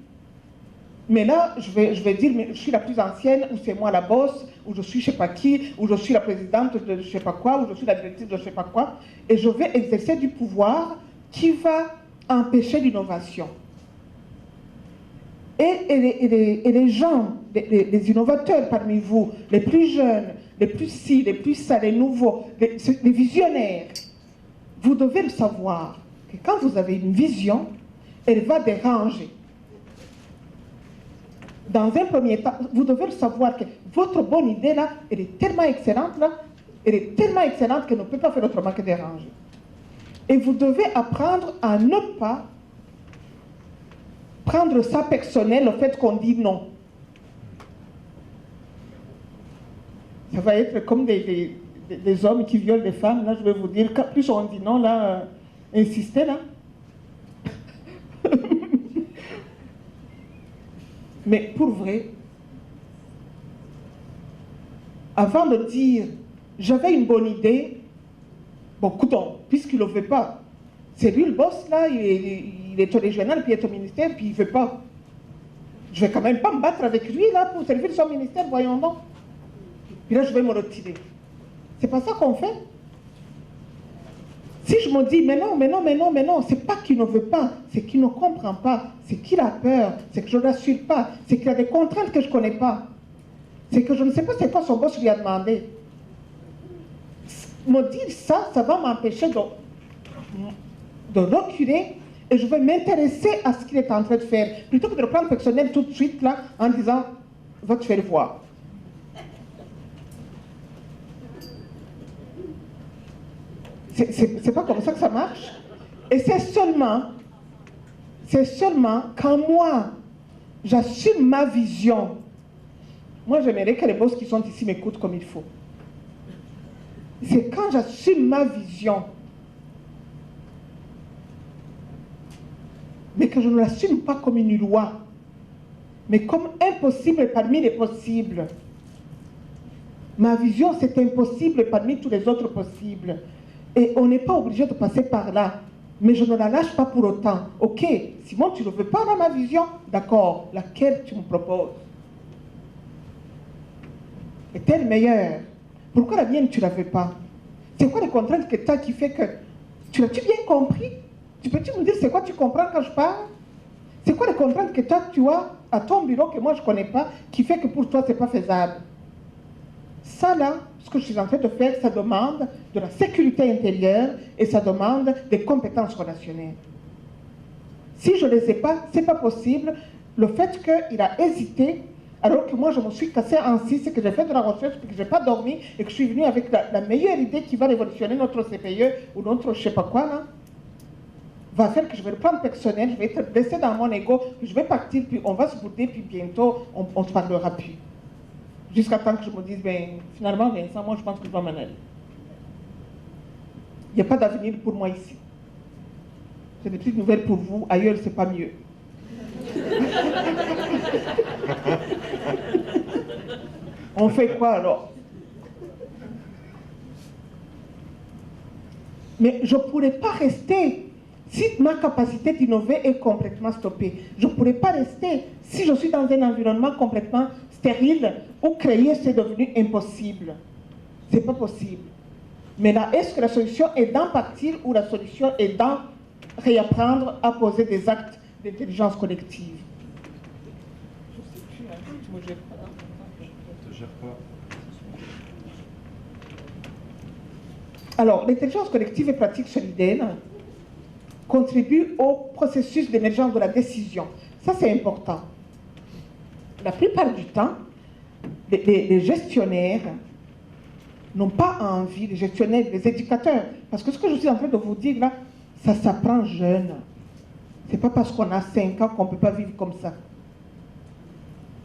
[SPEAKER 1] Mais là, je vais dire, mais je suis la plus ancienne, ou c'est moi la boss, ou je suis je ne sais pas qui, ou je suis la présidente de je ne sais pas quoi, ou je suis la directrice de je ne sais pas quoi, et je vais exercer du pouvoir qui va empêcher l'innovation. Et les gens, les innovateurs parmi vous, les plus jeunes, les plus ci, les plus ça, les nouveaux, les visionnaires, vous devez le savoir, que quand vous avez une vision, elle va déranger. Dans un premier temps, vous devez le savoir que votre bonne idée là, elle est tellement excellente là, elle est tellement excellente qu'elle ne peut pas faire autrement que déranger. Et vous devez apprendre à ne pas prendre ça personnel, le fait qu'on dit non. Ça va être comme des hommes qui violent des femmes, là je vais vous dire, plus on dit non, là, insistez là. Mais pour vrai, avant de dire, j'avais une bonne idée, bon, écoutons, puisqu'il ne le veut pas, c'est lui le boss là, il est au régional, puis il est au ministère, puis il ne veut pas. Je ne vais quand même pas me battre avec lui là pour servir son ministère, voyons donc. Puis là, je vais me retirer. C'est pas ça qu'on fait. Si je me dis, mais non, c'est pas qu'il ne veut pas, c'est qu'il ne comprend pas, c'est qu'il a peur, c'est que je ne l'assure pas, c'est qu'il y a des contraintes que je ne connais pas, c'est que je ne sais pas c'est quoi son boss lui a demandé. Me dire ça, ça va m'empêcher de reculer et je vais m'intéresser à ce qu'il est en train de faire, plutôt que de le prendre personnel tout de suite là, en disant, va te faire voir. C'est pas comme ça que ça marche. Et c'est seulement quand moi, j'assume ma vision. Moi, j'aimerais que les boss qui sont ici m'écoutent comme il faut. C'est quand j'assume ma vision, mais que je ne l'assume pas comme une loi, mais comme impossible parmi les possibles. Ma vision, c'est impossible parmi tous les autres possibles. Et on n'est pas obligé de passer par là. Mais je ne la lâche pas pour autant. Ok, Simon, tu ne veux pas dans ma vision? D'accord, laquelle tu me proposes? Est-elle meilleure? Pourquoi la mienne, tu ne la veux pas? C'est quoi les contraintes que tu as qui fait que... Tu l'as-tu bien compris? Peux-tu me dire c'est quoi tu comprends quand je parle? C'est quoi les contraintes que toi, tu as à ton bureau que moi je ne connais pas, qui fait que pour toi, ce n'est pas faisable? Ça là, ce que je suis en train de faire, ça demande de la sécurité intérieure et ça demande des compétences relationnelles. Si je ne les ai pas, ce n'est pas possible. Le fait qu'il a hésité, alors que moi je me suis cassé en six et que j'ai fait de la recherche et que je n'ai pas dormi et que je suis venu avec la meilleure idée qui va révolutionner notre CPE ou notre je ne sais pas quoi là, va faire que je vais le prendre personnel, je vais être blessé dans mon ego, puis je vais partir, puis on va se bouder, puis bientôt on ne se parlera plus. Jusqu'à temps que je me dise, ben, finalement, Vincent, moi je pense que je vais m'en aller. Il n'y a pas d'avenir pour moi ici. C'est des petites nouvelles pour vous, ailleurs c'est pas mieux. On fait quoi alors? Mais je ne pourrais pas rester si ma capacité d'innover est complètement stoppée. Je ne pourrais pas rester si je suis dans un environnement complètement stérile où créer c'est devenu impossible. Ce n'est pas possible. Mais là, est-ce que la solution est d'en partir ou la solution est d'en réapprendre à poser des actes d'intelligence collective? Je ne te gère pas. Alors, l'intelligence collective et pratique solidaire contribue au processus d'émergence de la décision. Ça, c'est important. La plupart du temps, les gestionnaires n'ont pas envie, les gestionnaires, les éducateurs, parce que ce que je suis en train de vous dire là, ça s'apprend jeune. Ce n'est pas parce qu'on a 5 ans qu'on ne peut pas vivre comme ça.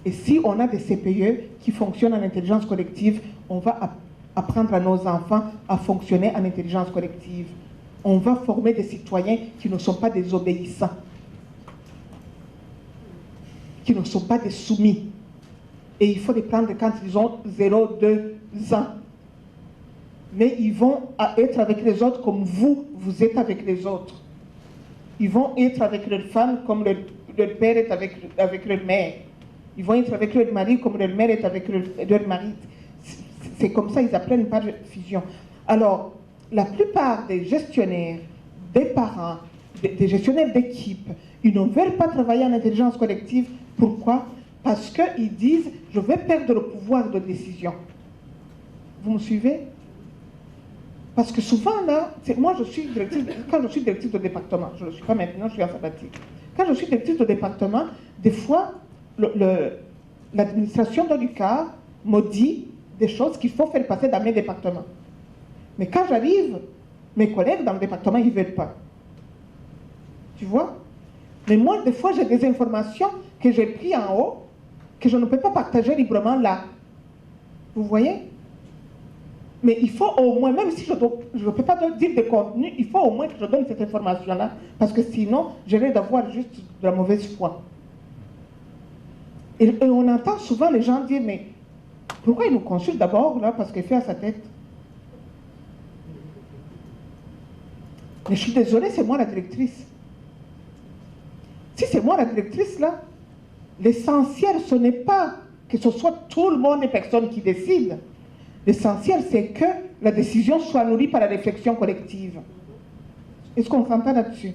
[SPEAKER 1] Et si on a des CPE qui fonctionnent en intelligence collective, on va apprendre à nos enfants à fonctionner en intelligence collective. On va former des citoyens qui ne sont pas des obéissants, qui ne sont pas des soumis. Et il faut les prendre quand ils ont 0-2 ans. Mais ils vont être avec les autres comme vous êtes avec les autres. Ils vont être avec leur femme comme leur père est avec leur mère. Ils vont être avec leur mari comme leur mère est avec leur mari. C'est comme ça, ils apprennent par fusion. Alors, la plupart des gestionnaires, des parents, des gestionnaires d'équipe, ils ne veulent pas travailler en intelligence collective. Pourquoi? Parce qu'ils disent, je vais perdre le pouvoir de décision. Vous me suivez? Parce que souvent, là, moi je suis directrice, quand je suis directrice de département, je ne le suis pas maintenant, je suis en sabbatique. Quand je suis directrice de département, des fois, l'administration de l'UQAR me dit des choses qu'il faut faire passer dans mes départements. Mais quand j'arrive, mes collègues dans le département, ils ne veulent pas. Tu vois? Mais moi, des fois, j'ai des informations que j'ai prises en haut, que je ne peux pas partager librement là. Vous voyez? Mais il faut au moins, même si je ne peux pas dire de contenu, il faut au moins que je donne cette information-là, parce que sinon, je risque d'avoir juste de la mauvaise foi. Et on entend souvent les gens dire, mais pourquoi il nous consulte d'abord, là, parce qu'il fait à sa tête? Mais je suis désolée, c'est moi la directrice. Si c'est moi la directrice, là, l'essentiel, ce n'est pas que ce soit tout le monde et personne qui décide. L'essentiel, c'est que la décision soit nourrie par la réflexion collective. Est-ce qu'on s'entend là-dessus?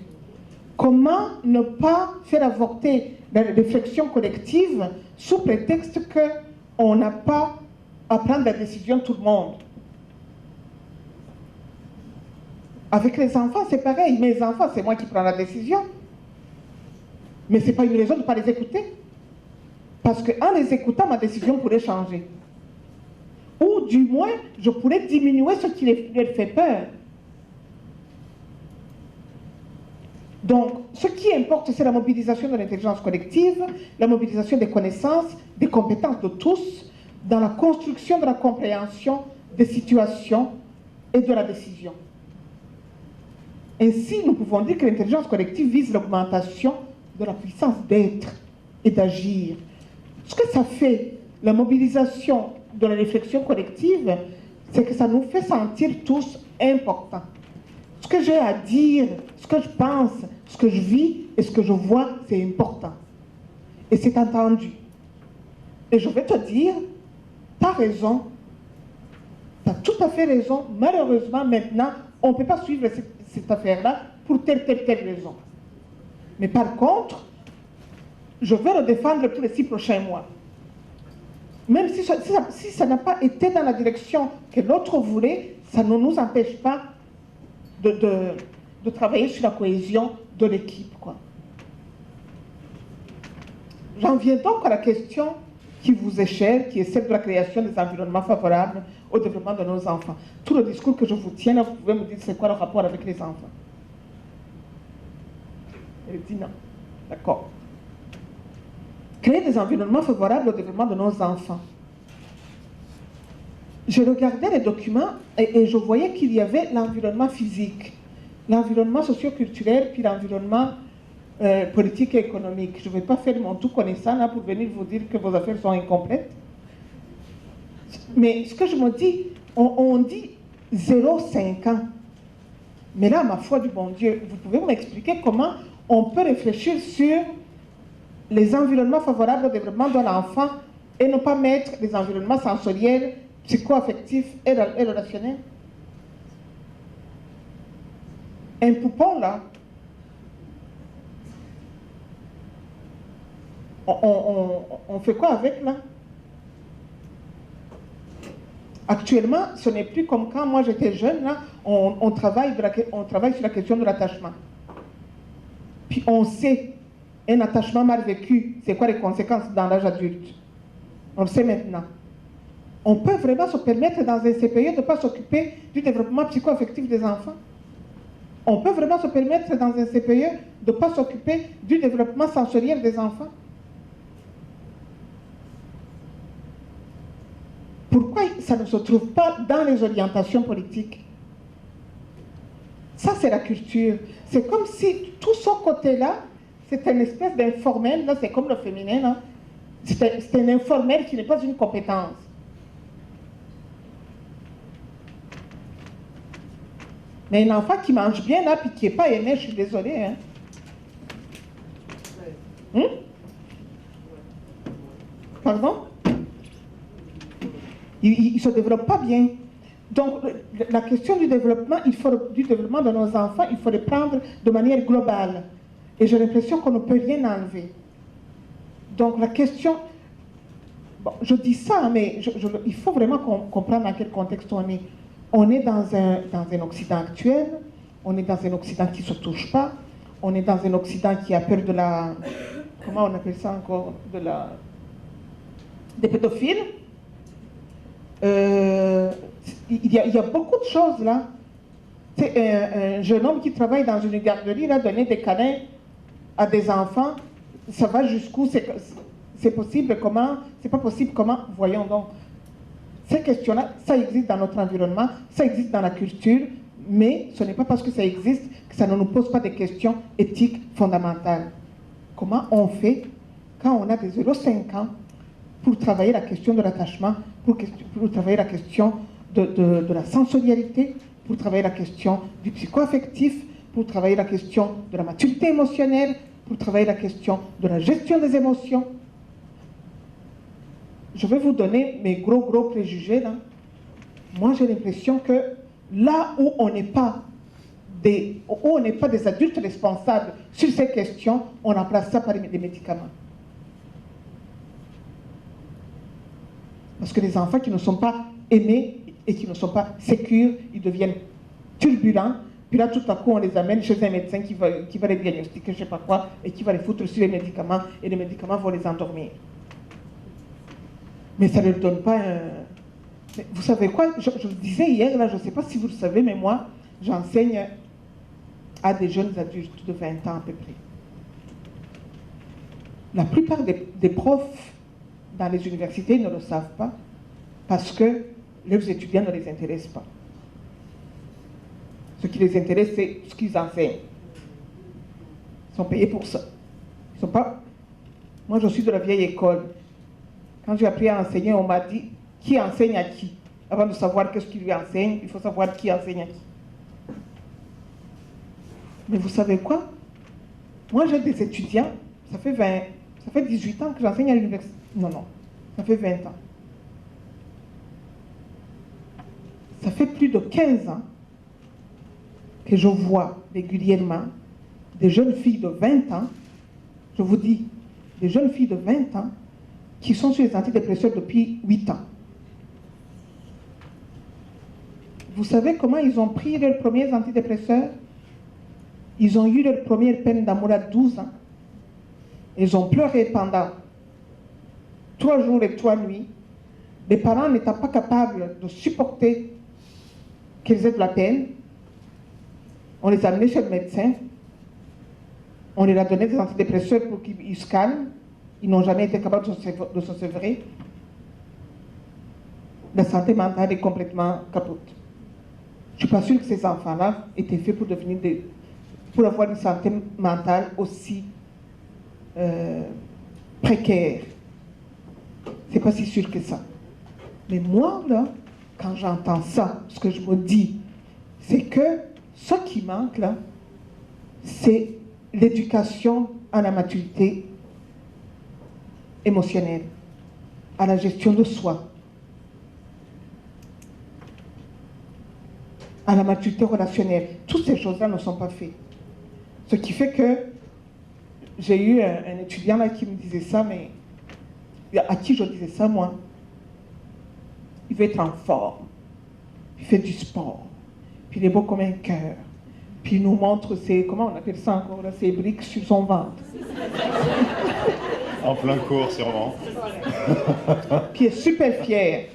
[SPEAKER 1] Comment ne pas faire avorter la réflexion collective sous prétexte qu'on n'a pas à prendre la décision tout le monde? Avec les enfants, c'est pareil. Mes enfants, c'est moi qui prends la décision. Mais ce n'est pas une raison de ne pas les écouter. Parce qu'en les écoutant, ma décision pourrait changer. Ou du moins, je pourrais diminuer ce qui leur fait peur. Donc, ce qui importe, c'est la mobilisation de l'intelligence collective, la mobilisation des connaissances, des compétences de tous, dans la construction de la compréhension des situations et de la décision. Ainsi, nous pouvons dire que l'intelligence collective vise l'augmentation de la puissance d'être et d'agir. Ce que ça fait, la mobilisation de la réflexion collective, c'est que ça nous fait sentir tous importants. Ce que j'ai à dire, ce que je pense, ce que je vis et ce que je vois, c'est important. Et c'est entendu. Et je vais te dire, tu as raison, tu as tout à fait raison. Malheureusement, maintenant, on ne peut pas suivre cette affaire-là pour telle raison. Mais par contre, je vais le défendre pour les 6 prochains mois. Même si ça n'a pas été dans la direction que l'autre voulait, ça ne nous empêche pas de travailler sur la cohésion de l'équipe. J'en viens donc à la question qui vous est chère, qui est celle de la création des environnements favorables au développement de nos enfants. Tout le discours que je vous tiens, là, vous pouvez me dire c'est quoi le rapport avec les enfants? Elle dit non. D'accord. Créer des environnements favorables au développement de nos enfants. Je regardais les documents et je voyais qu'il y avait l'environnement physique, l'environnement socio-culturel, puis l'environnement politique et économique. Je ne vais pas faire mon tout connaissant là pour venir vous dire que vos affaires sont incomplètes. Mais ce que je me dis, on dit 0,5 ans. Mais là, ma foi du bon Dieu, vous pouvez m'expliquer comment on peut réfléchir sur les environnements favorables au développement de l'enfant et ne pas mettre les environnements sensoriels, psycho-affectifs et relationnels? Un poupon, là, on fait quoi avec, là? Actuellement, ce n'est plus comme quand moi j'étais jeune, là, on travaille sur la question de l'attachement. Puis on sait, un attachement mal vécu, c'est quoi les conséquences dans l'âge adulte? On le sait maintenant. On peut vraiment se permettre dans un CPE de ne pas s'occuper du développement psycho-affectif des enfants? On peut vraiment se permettre dans un CPE de ne pas s'occuper du développement sensoriel des enfants? Pourquoi ça ne se trouve pas dans les orientations politiques? Ça, c'est la culture. C'est comme si tout ce côté-là, c'est une espèce d'informel, là, c'est comme le féminin, là. C'est un informel qui n'est pas une compétence. Mais un enfant qui mange bien, là, puis qui n'est pas aimé, je suis désolée, hein. Pardon? Ils ne se développent pas bien. Donc, la question du développement, du développement de nos enfants, il faut le prendre de manière globale. Et j'ai l'impression qu'on ne peut rien enlever. Donc, la question... Bon, je dis ça, mais il faut vraiment comprendre dans quel contexte on est. On est dans un Occident actuel, on est dans un Occident qui ne se touche pas, on est dans un Occident qui a peur de la... Comment on appelle ça encore? Des pédophiles. Il y a beaucoup de choses là. C'est un jeune homme qui travaille dans une garderie, là, donner des câlins à des enfants, ça va jusqu'où? C'est possible comment? C'est pas possible comment? Voyons donc. Ces questions-là, ça existe dans notre environnement, ça existe dans la culture, mais ce n'est pas parce que ça existe que ça ne nous pose pas des questions éthiques fondamentales. Comment on fait quand on a des 0,5 ans pour travailler la question de l'attachement, pour travailler la question de la sensorialité, pour travailler la question du psycho-affectif, pour travailler la question de la maturité émotionnelle, pour travailler la question de la gestion des émotions. Je vais vous donner mes gros préjugés là. Moi, j'ai l'impression que là où on n'est pas des adultes responsables sur ces questions, on remplace ça par des médicaments. Parce que les enfants qui ne sont pas aimés et qui ne sont pas sécures, ils deviennent turbulents. Puis là, tout à coup, on les amène chez un médecin qui va les diagnostiquer, je ne sais pas quoi, et qui va les foutre sur les médicaments, et les médicaments vont les endormir. Mais ça ne leur donne pas un... Mais vous savez quoi? Je le disais hier, là, je ne sais pas si vous le savez, mais moi, j'enseigne à des jeunes adultes de 20 ans à peu près. La plupart des profs dans les universités ne le savent pas parce que leurs étudiants ne les intéressent pas. Ce qui les intéresse, c'est ce qu'ils enseignent. Ils sont payés pour ça. Ils sont pas... Moi, je suis de la vieille école. Quand j'ai appris à enseigner, on m'a dit qui enseigne à qui. Avant de savoir qu'est-ce qu'il lui enseigne, il faut savoir qui enseigne à qui. Mais vous savez quoi? Moi, j'ai des étudiants, ça fait 18 ans que j'enseigne à l'université. Non, ça fait 20 ans. Ça fait plus de 15 ans que je vois régulièrement des jeunes filles de 20 ans, je vous dis, des jeunes filles de 20 ans qui sont sur les antidépresseurs depuis 8 ans. Vous savez comment ils ont pris leurs premiers antidépresseurs? Ils ont eu leur première peine d'amour à 12 ans. Ils ont pleuré pendant 3 jours et 3 nuits. Les parents n'étant pas capables de supporter qu'ils aient de la peine, on les a amenés chez le médecin. On leur a donné des antidépresseurs pour qu'ils se calment. Ils n'ont jamais été capables de se sevrer. La santé mentale est complètement capote. Je ne suis pas sûre que ces enfants-là étaient faits pour avoir une santé mentale aussi précaire. C'est pas si sûr que ça. Mais moi, là, quand j'entends ça, ce que je me dis, c'est que ce qui manque, là, c'est l'éducation à la maturité émotionnelle, à la gestion de soi, à la maturité relationnelle. Toutes ces choses-là ne sont pas faites. Ce qui fait que j'ai eu un étudiant là qui me disait ça, mais à qui je disais ça, moi? Il veut être en forme, il fait du sport, puis il est beau comme un cœur, puis il nous montre ses, comment on appelle ça encore, là, ses briques sur son ventre.
[SPEAKER 2] En plein cours, sûrement.
[SPEAKER 1] Puis il est super fier.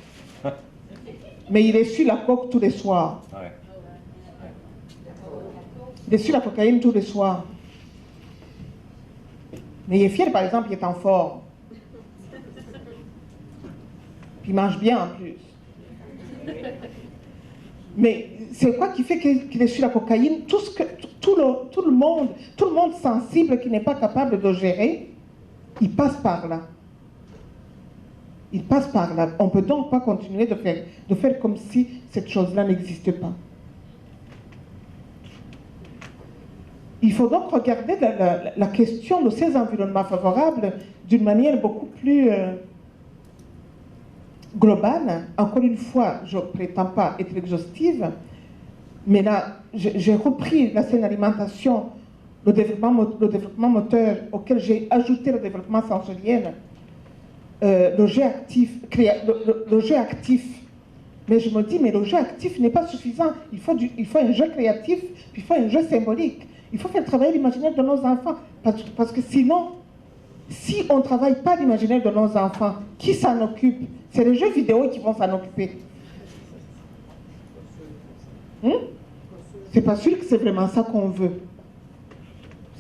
[SPEAKER 1] Mais il est sur la coke tous les soirs.
[SPEAKER 2] Ouais.
[SPEAKER 1] Il est sur la cocaïne tous les soirs. Mais il est fier, par exemple, il est en forme. Puis il mange bien en plus. Mais c'est quoi qui fait qu'il est sur la cocaïne? Tout le monde sensible qui n'est pas capable de gérer, il passe par là. Il passe par là. On ne peut donc pas continuer de faire comme si cette chose-là n'existait pas. Il faut donc regarder la question de ces environnements favorables d'une manière beaucoup plus globale. Encore une fois, je ne prétends pas être exhaustive, mais là, j'ai repris la saine alimentation, le développement moteur, auquel j'ai ajouté le développement sensoriel, le jeu actif, le jeu actif. Mais je me dis, mais le jeu actif n'est pas suffisant. Il faut un jeu créatif, puis il faut un jeu symbolique. Il faut faire travailler l'imaginaire de nos enfants. Parce que sinon, si on ne travaille pas l'imaginaire de nos enfants, qui s'en occupe? C'est les jeux vidéo qui vont s'en occuper. C'est pas sûr que c'est vraiment ça qu'on veut.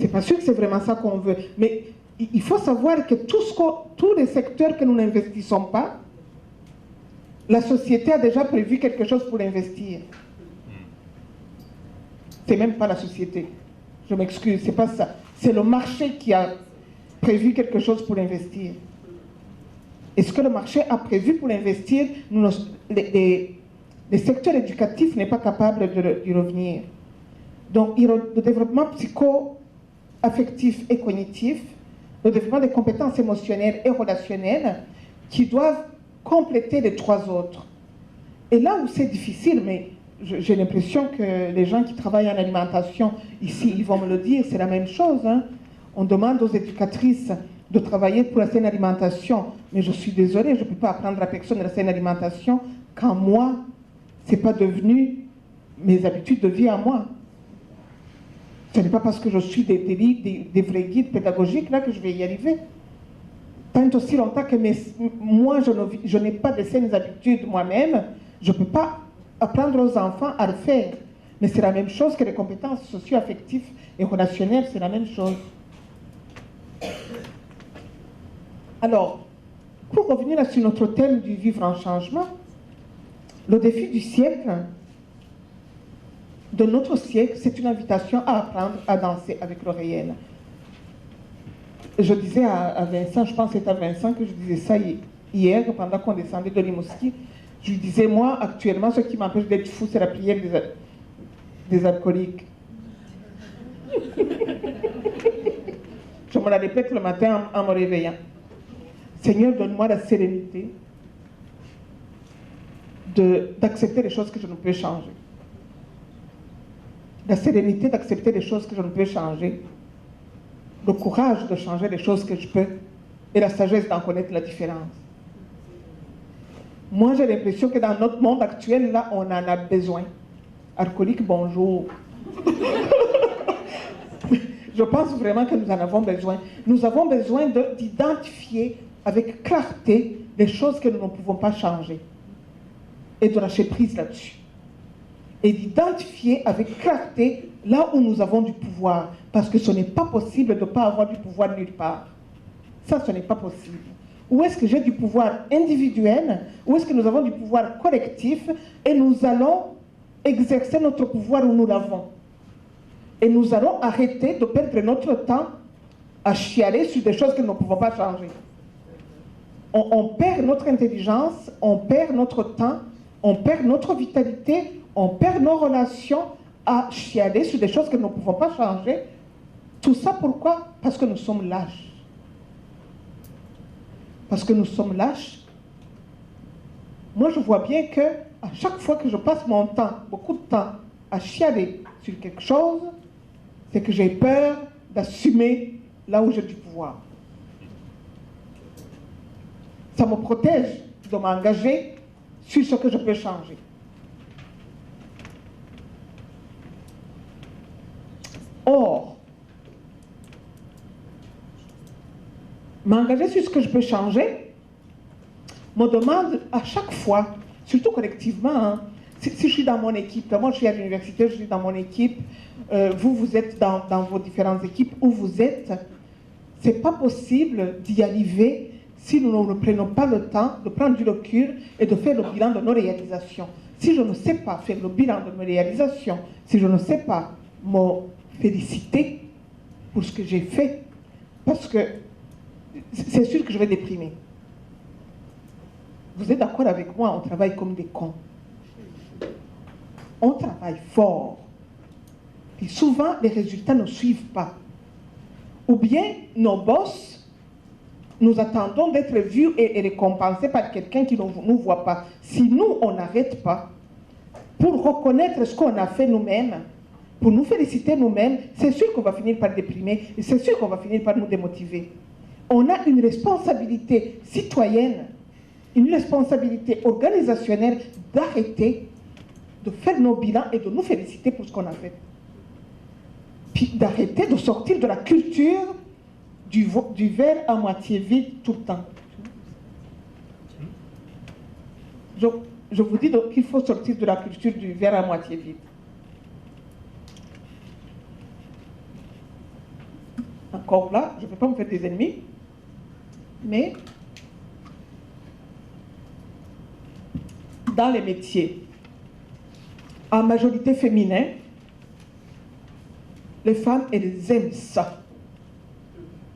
[SPEAKER 1] C'est pas sûr que c'est vraiment ça qu'on veut. Mais il faut savoir que tous les secteurs que nous n'investissons pas, la société a déjà prévu quelque chose pour investir. C'est même pas la société. Je m'excuse, c'est pas ça. C'est le marché qui a prévu quelque chose pour investir. Et ce que le marché a prévu pour investir, les secteurs éducatifs n'est pas capable d'y revenir. Donc, le développement psycho-affectif et cognitif, le développement des compétences émotionnelles et relationnelles qui doivent compléter les trois autres. Et là où c'est difficile, mais j'ai l'impression que les gens qui travaillent en alimentation, ici, ils vont me le dire, c'est la même chose. Hein. On demande aux éducatrices de travailler pour la saine alimentation, mais je suis désolée, je ne peux pas apprendre à personne la saine alimentation quand moi, ce n'est pas devenu mes habitudes de vie à moi. Ce n'est pas parce que je suis des vrais guides pédagogiques là que je vais y arriver. Tant aussi longtemps que moi, je n'ai pas de saines habitudes moi-même, je ne peux pas apprendre aux enfants à le faire. Mais c'est la même chose que les compétences socio-affectives et relationnelles, c'est la même chose. Alors, pour revenir sur notre thème du vivre en changement, le défi du siècle, de notre siècle, c'est une invitation à apprendre à danser avec le réel. Je disais à Vincent, je pense que c'est à Vincent que je disais ça hier, pendant qu'on descendait de Rimouski. Je lui disais, moi, actuellement, ce qui m'empêche d'être fou, c'est la prière des alcooliques. Je me la répète le matin en me réveillant. Seigneur, donne-moi la sérénité d'accepter les choses que je ne peux changer. La sérénité d'accepter les choses que je ne peux changer. Le courage de changer les choses que je peux. Et la sagesse d'en connaître la différence. Moi, j'ai l'impression que dans notre monde actuel, là, on en a besoin. Alcoolique, bonjour. Je pense vraiment que nous en avons besoin. Nous avons besoin d'identifier avec clarté les choses que nous ne pouvons pas changer. Et de lâcher prise là-dessus. Et d'identifier avec clarté là où nous avons du pouvoir. Parce que ce n'est pas possible de ne pas avoir du pouvoir nulle part. Ça, ce n'est pas possible. Où est-ce que j'ai du pouvoir individuel? Où est-ce que nous avons du pouvoir collectif? Et nous allons exercer notre pouvoir où nous l'avons. Et nous allons arrêter de perdre notre temps à chialer sur des choses que nous ne pouvons pas changer. On perd notre intelligence, on perd notre temps, on perd notre vitalité, on perd nos relations à chialer sur des choses que nous ne pouvons pas changer. Tout ça pourquoi? Parce que nous sommes lâches. Parce que nous sommes lâches. Moi, je vois bien que à chaque fois que je passe mon temps, beaucoup de temps, à chialer sur quelque chose, c'est que j'ai peur d'assumer là où j'ai du pouvoir. Ça me protège de m'engager sur ce que je peux changer. Or, m'engager sur ce que je peux changer me demande à chaque fois, surtout collectivement, hein, si je suis dans mon équipe, moi je suis à l'université, je suis dans mon équipe, vous êtes dans vos différentes équipes où vous êtes, c'est pas possible d'y arriver si nous ne prenons pas le temps de prendre du recul et de faire le bilan de nos réalisations. Si je ne sais pas faire le bilan de mes réalisations, si je ne sais pas me féliciter pour ce que j'ai fait, parce que c'est sûr que je vais déprimer. Vous êtes d'accord avec moi, on travaille comme des cons. On travaille fort. Et souvent, les résultats ne suivent pas. Ou bien, nos boss nous attendons d'être vus et récompensés par quelqu'un qui ne nous voit pas. Si nous, on n'arrête pas, pour reconnaître ce qu'on a fait nous-mêmes, pour nous féliciter nous-mêmes, c'est sûr qu'on va finir par déprimer, et c'est sûr qu'on va finir par nous démotiver. On a une responsabilité citoyenne, une responsabilité organisationnelle d'arrêter de faire nos bilans et de nous féliciter pour ce qu'on a fait. Puis d'arrêter de sortir de la culture du verre à moitié vide tout le temps. Je vous dis donc qu'il faut sortir de la culture du verre à moitié vide. Encore là, je ne vais pas me faire des ennemis, mais dans les métiers en majorité féminin, les femmes, elles aiment ça.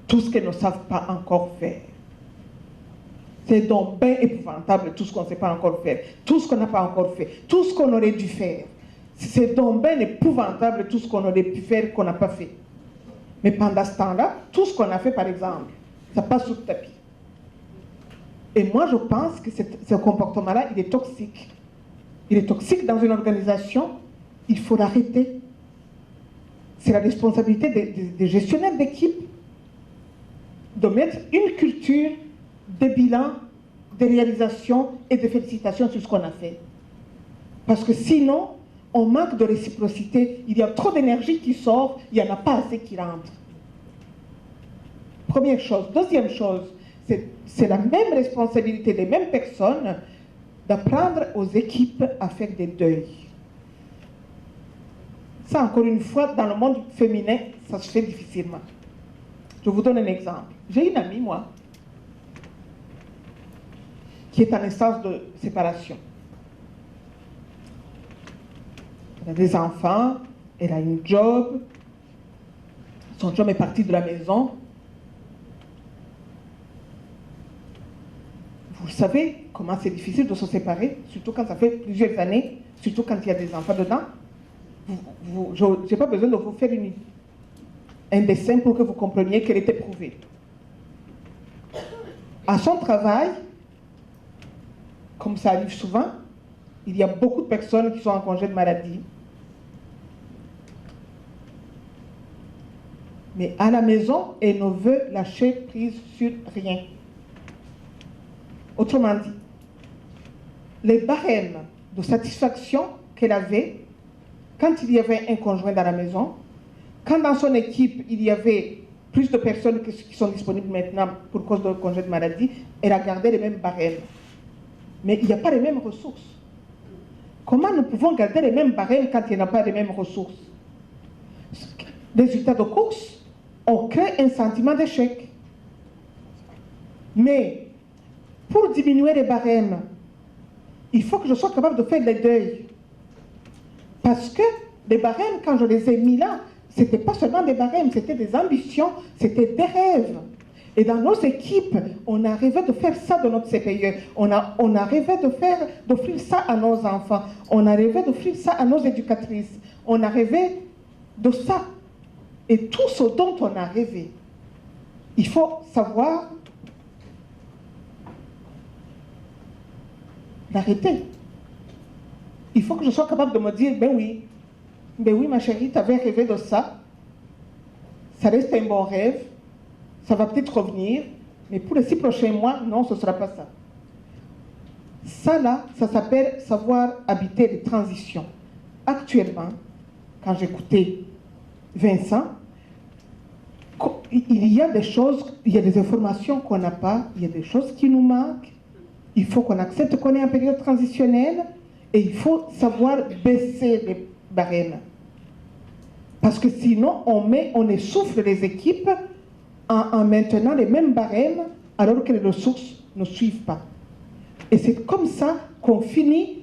[SPEAKER 1] Tout ce qu'elles ne savent pas encore faire. C'est donc bien épouvantable tout ce qu'on ne sait pas encore faire, tout ce qu'on n'a pas encore fait, tout ce qu'on aurait dû faire. C'est donc bien épouvantable tout ce qu'on aurait pu faire qu'on n'a pas fait. Mais pendant ce temps-là, tout ce qu'on a fait, par exemple, ça passe sous le tapis. Et moi, je pense que ce comportement-là, il est toxique. Il est toxique dans une organisation, il faut l'arrêter. C'est la responsabilité des gestionnaires d'équipe de mettre une culture de bilan, de réalisation et de félicitations sur ce qu'on a fait. Parce que sinon, on manque de réciprocité. Il y a trop d'énergie qui sort, il n'y en a pas assez qui rentre. Première chose. Deuxième chose, c'est la même responsabilité des mêmes personnes d'apprendre aux équipes à faire des deuils. Ça, encore une fois, dans le monde féminin, ça se fait difficilement. Je vous donne un exemple. J'ai une amie, moi, qui est en instance de séparation. Elle a des enfants, elle a une job, son job est parti de la maison. Vous savez comment c'est difficile de se séparer, surtout quand ça fait plusieurs années, surtout quand il y a des enfants dedans. Je n'ai pas besoin de vous faire un dessin pour que vous compreniez qu'elle est éprouvée. À son travail, comme ça arrive souvent, il y a beaucoup de personnes qui sont en congé de maladie. Mais à la maison, elle ne veut lâcher prise sur rien. Autrement dit, les barèmes de satisfaction qu'elle avait quand il y avait un conjoint dans la maison, quand dans son équipe il y avait plus de personnes qui sont disponibles maintenant pour cause de congé de maladie, elle a gardé les mêmes barèmes. Mais il n'y a pas les mêmes ressources. Comment nous pouvons garder les mêmes barèmes quand il n'y a pas les mêmes ressources? Résultat de course, on crée un sentiment d'échec. Mais pour diminuer les barèmes, il faut que je sois capable de faire les deuils. Parce que les barèmes, quand je les ai mis là, ce n'était pas seulement des barèmes, c'était des ambitions, c'était des rêves. Et dans nos équipes, on a rêvé de faire ça de notre CPE. On a rêvé d'offrir ça à nos enfants. On a rêvé d'offrir ça à nos éducatrices. On a rêvé de ça. Et tout ce dont on a rêvé, il faut savoir l'arrêter. Il faut que je sois capable de me dire, ben oui, ma chérie, tu avais rêvé de ça. Ça reste un bon rêve. Ça va peut-être revenir, mais pour les 6 prochains mois, non, ce ne sera pas ça. Ça, là, ça s'appelle savoir habiter les transitions. Actuellement, quand j'écoutais Vincent, il y a des choses, il y a des informations qu'on n'a pas, il y a des choses qui nous manquent. Il faut qu'on accepte qu'on est en période transitionnelle et il faut savoir baisser les barèmes. Parce que sinon, on essouffle les équipes en maintenant les mêmes barèmes alors que les ressources ne suivent pas. Et c'est comme ça qu'on finit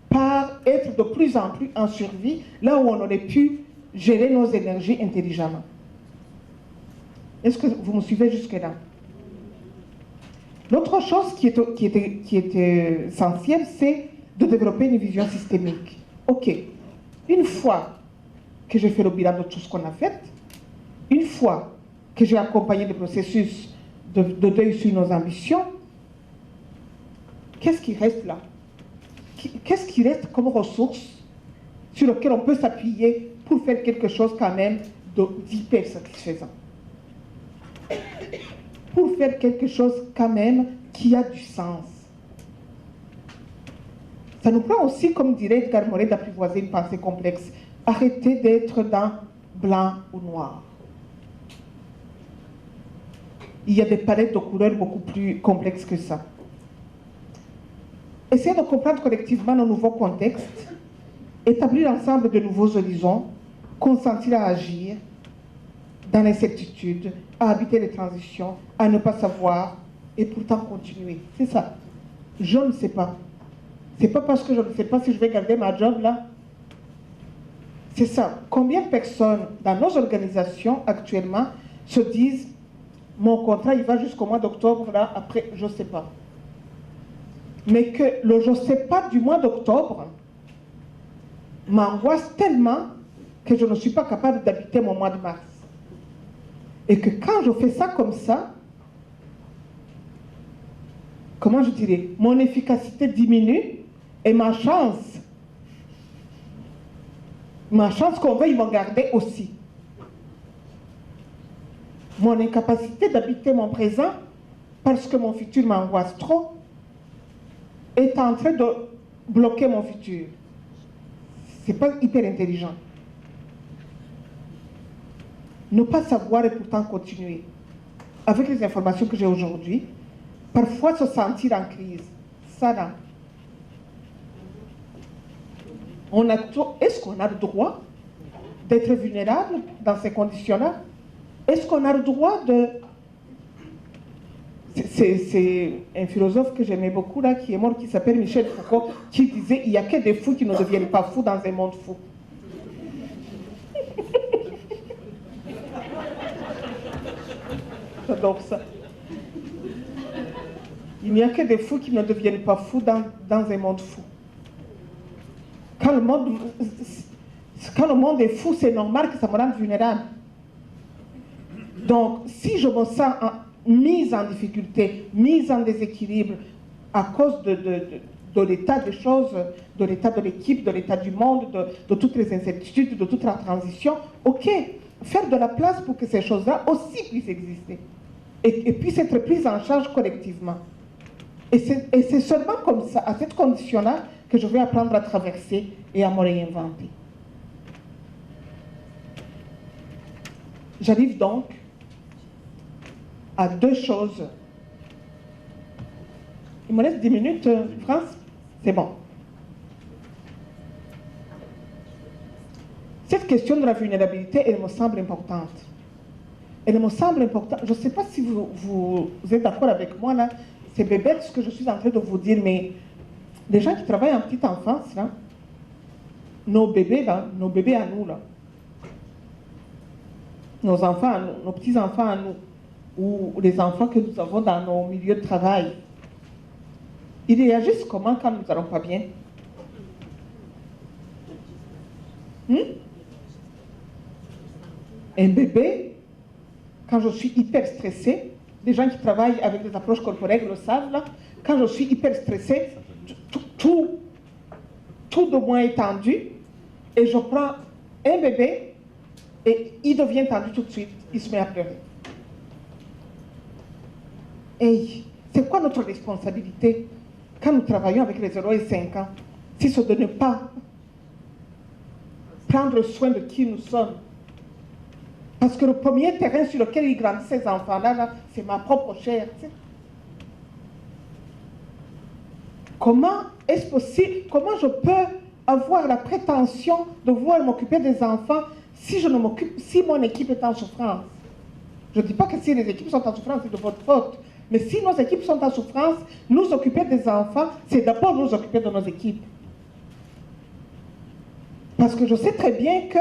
[SPEAKER 1] par être de plus en plus en survie, là où on aurait pu gérer nos énergies intelligemment. Est-ce que vous me suivez jusque-là? L'autre chose qui est essentielle, c'est de développer une vision systémique. Ok, une fois que j'ai fait le bilan de tout ce qu'on a fait, une fois que j'ai accompagné le processus de deuil sur nos ambitions, qu'est-ce qui reste là? Qu'est-ce qui reste comme ressource sur lequel on peut s'appuyer pour faire quelque chose quand même d'hyper satisfaisant? Pour faire quelque chose quand même qui a du sens. Ça nous prend aussi, comme dirait Edgar Morin, d'apprivoiser une pensée complexe. Arrêtez d'être dans blanc ou noir. Il y a des palettes de couleurs beaucoup plus complexes que ça. Essayez de comprendre collectivement nos nouveaux contextes, établir ensemble de nouveaux horizons, consentir à agir dans l'incertitude, à habiter les transitions, à ne pas savoir et pourtant continuer. C'est ça. Je ne sais pas. C'est pas parce que je ne sais pas si je vais garder ma job là. C'est ça. Combien de personnes dans nos organisations actuellement se disent mon contrat il va jusqu'au mois d'octobre là, après je ne sais pas. Mais que le je ne sais pas du mois d'octobre m'angoisse tellement que je ne suis pas capable d'habiter mon mois de mars. Et que quand je fais ça comme ça, comment je dirais, mon efficacité diminue et ma chance qu'on veuille me garder aussi. Mon incapacité d'habiter mon présent parce que mon futur m'angoisse trop est en train de bloquer mon futur. C'est pas hyper intelligent. Ne pas savoir et pourtant continuer. Avec les informations que j'ai aujourd'hui, parfois se sentir en crise. Ça là. Est-ce qu'on a le droit d'être vulnérable dans ces conditions-là? Est-ce qu'on a le droit de... C'est un philosophe que j'aimais beaucoup là, qui est mort, qui s'appelle Michel Foucault, qui disait « Il n'y a que des fous qui ne deviennent pas fous dans un monde fou ». J'adore ça. Il n'y a que des fous qui ne deviennent pas fous dans un monde fou. Quand le monde est fou, c'est normal que ça me rende vulnérable. Donc, si je me sens mise en difficulté, mise en déséquilibre à cause de l'état des choses, de l'état de l'équipe, de l'état du monde, de toutes les incertitudes, de toute la transition, ok, faire de la place pour que ces choses-là aussi puissent exister et puissent être prises en charge collectivement. Et c'est seulement comme ça, à cette condition-là, que je vais apprendre à traverser et à me réinventer. J'arrive donc à deux choses. Il me reste 10 minutes, France? C'est bon. Cette question de la vulnérabilité, elle me semble importante. Elle me semble importante. Je ne sais pas si vous êtes d'accord avec moi, là. C'est bébête ce que je suis en train de vous dire, mais les gens qui travaillent en petite enfance, là, nos bébés à nous, là, nos enfants à nous, nos petits-enfants à nous, ou les enfants que nous avons dans nos milieux de travail, ils réagissent comment quand nous n'allons pas bien? Un bébé, quand je suis hyper stressée, les gens qui travaillent avec des approches corporelles le savent, là, quand je suis hyper stressée, tout de moi est tendu, et je prends un bébé, et il devient tendu tout de suite, il se met à pleurer. Et c'est quoi notre responsabilité quand nous travaillons avec les 0 et 5 ans? Si c'est de ne pas prendre soin de qui nous sommes. Parce que le premier terrain sur lequel ils grandissent ces enfants-là, c'est ma propre chair. Tu sais. Comment est-ce possible? Comment je peux avoir la prétention de vouloir m'occuper des enfants si mon équipe est en souffrance? Je ne dis pas que si les équipes sont en souffrance, c'est de votre faute. Mais si nos équipes sont en souffrance, nous occuper des enfants, c'est d'abord nous occuper de nos équipes. Parce que je sais très bien que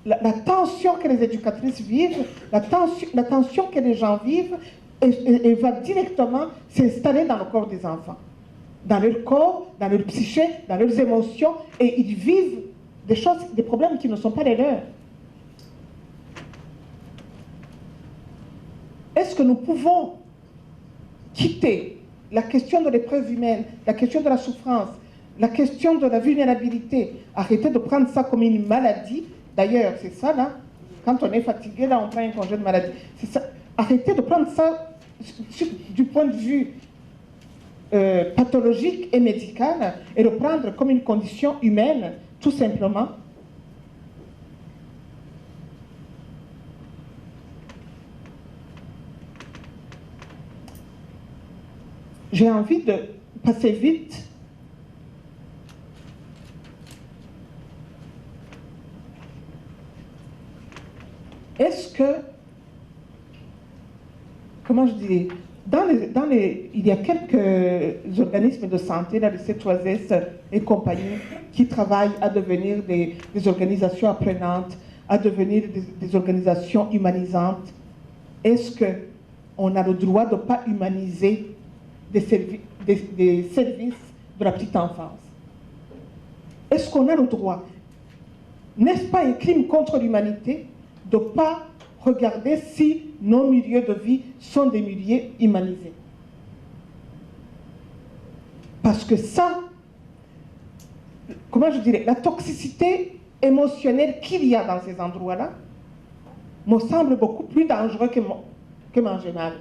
[SPEAKER 1] la tension que les éducatrices vivent, la tension que les gens vivent, elle va directement s'installer dans le corps des enfants. Dans leur corps, dans leur psyché, dans leurs émotions, et ils vivent des choses, des problèmes qui ne sont pas les leurs. Est-ce que nous pouvons quitter la question de l'épreuve humaine, la question de la souffrance, la question de la vulnérabilité, arrêter de prendre ça comme une maladie. D'ailleurs, c'est ça, là, quand on est fatigué, là, on prend un congé de maladie. C'est ça. Arrêter de prendre ça du point de vue pathologique et médical et le prendre comme une condition humaine, tout simplement. J'ai envie de passer vite. Est-ce que, comment je dirais, il y a quelques organismes de santé, là, le C3S et compagnie, qui travaillent à devenir des organisations apprenantes, à devenir des organisations humanisantes. Est-ce qu'on a le droit de ne pas humaniser des services de la petite enfance? Est-ce qu'on a le droit? N'est-ce pas un crime contre l'humanité de ne pas regarder si nos milieux de vie sont des milieux humanisés? Parce que ça, comment je dirais, la toxicité émotionnelle qu'il y a dans ces endroits-là me semble beaucoup plus dangereux que manger mal.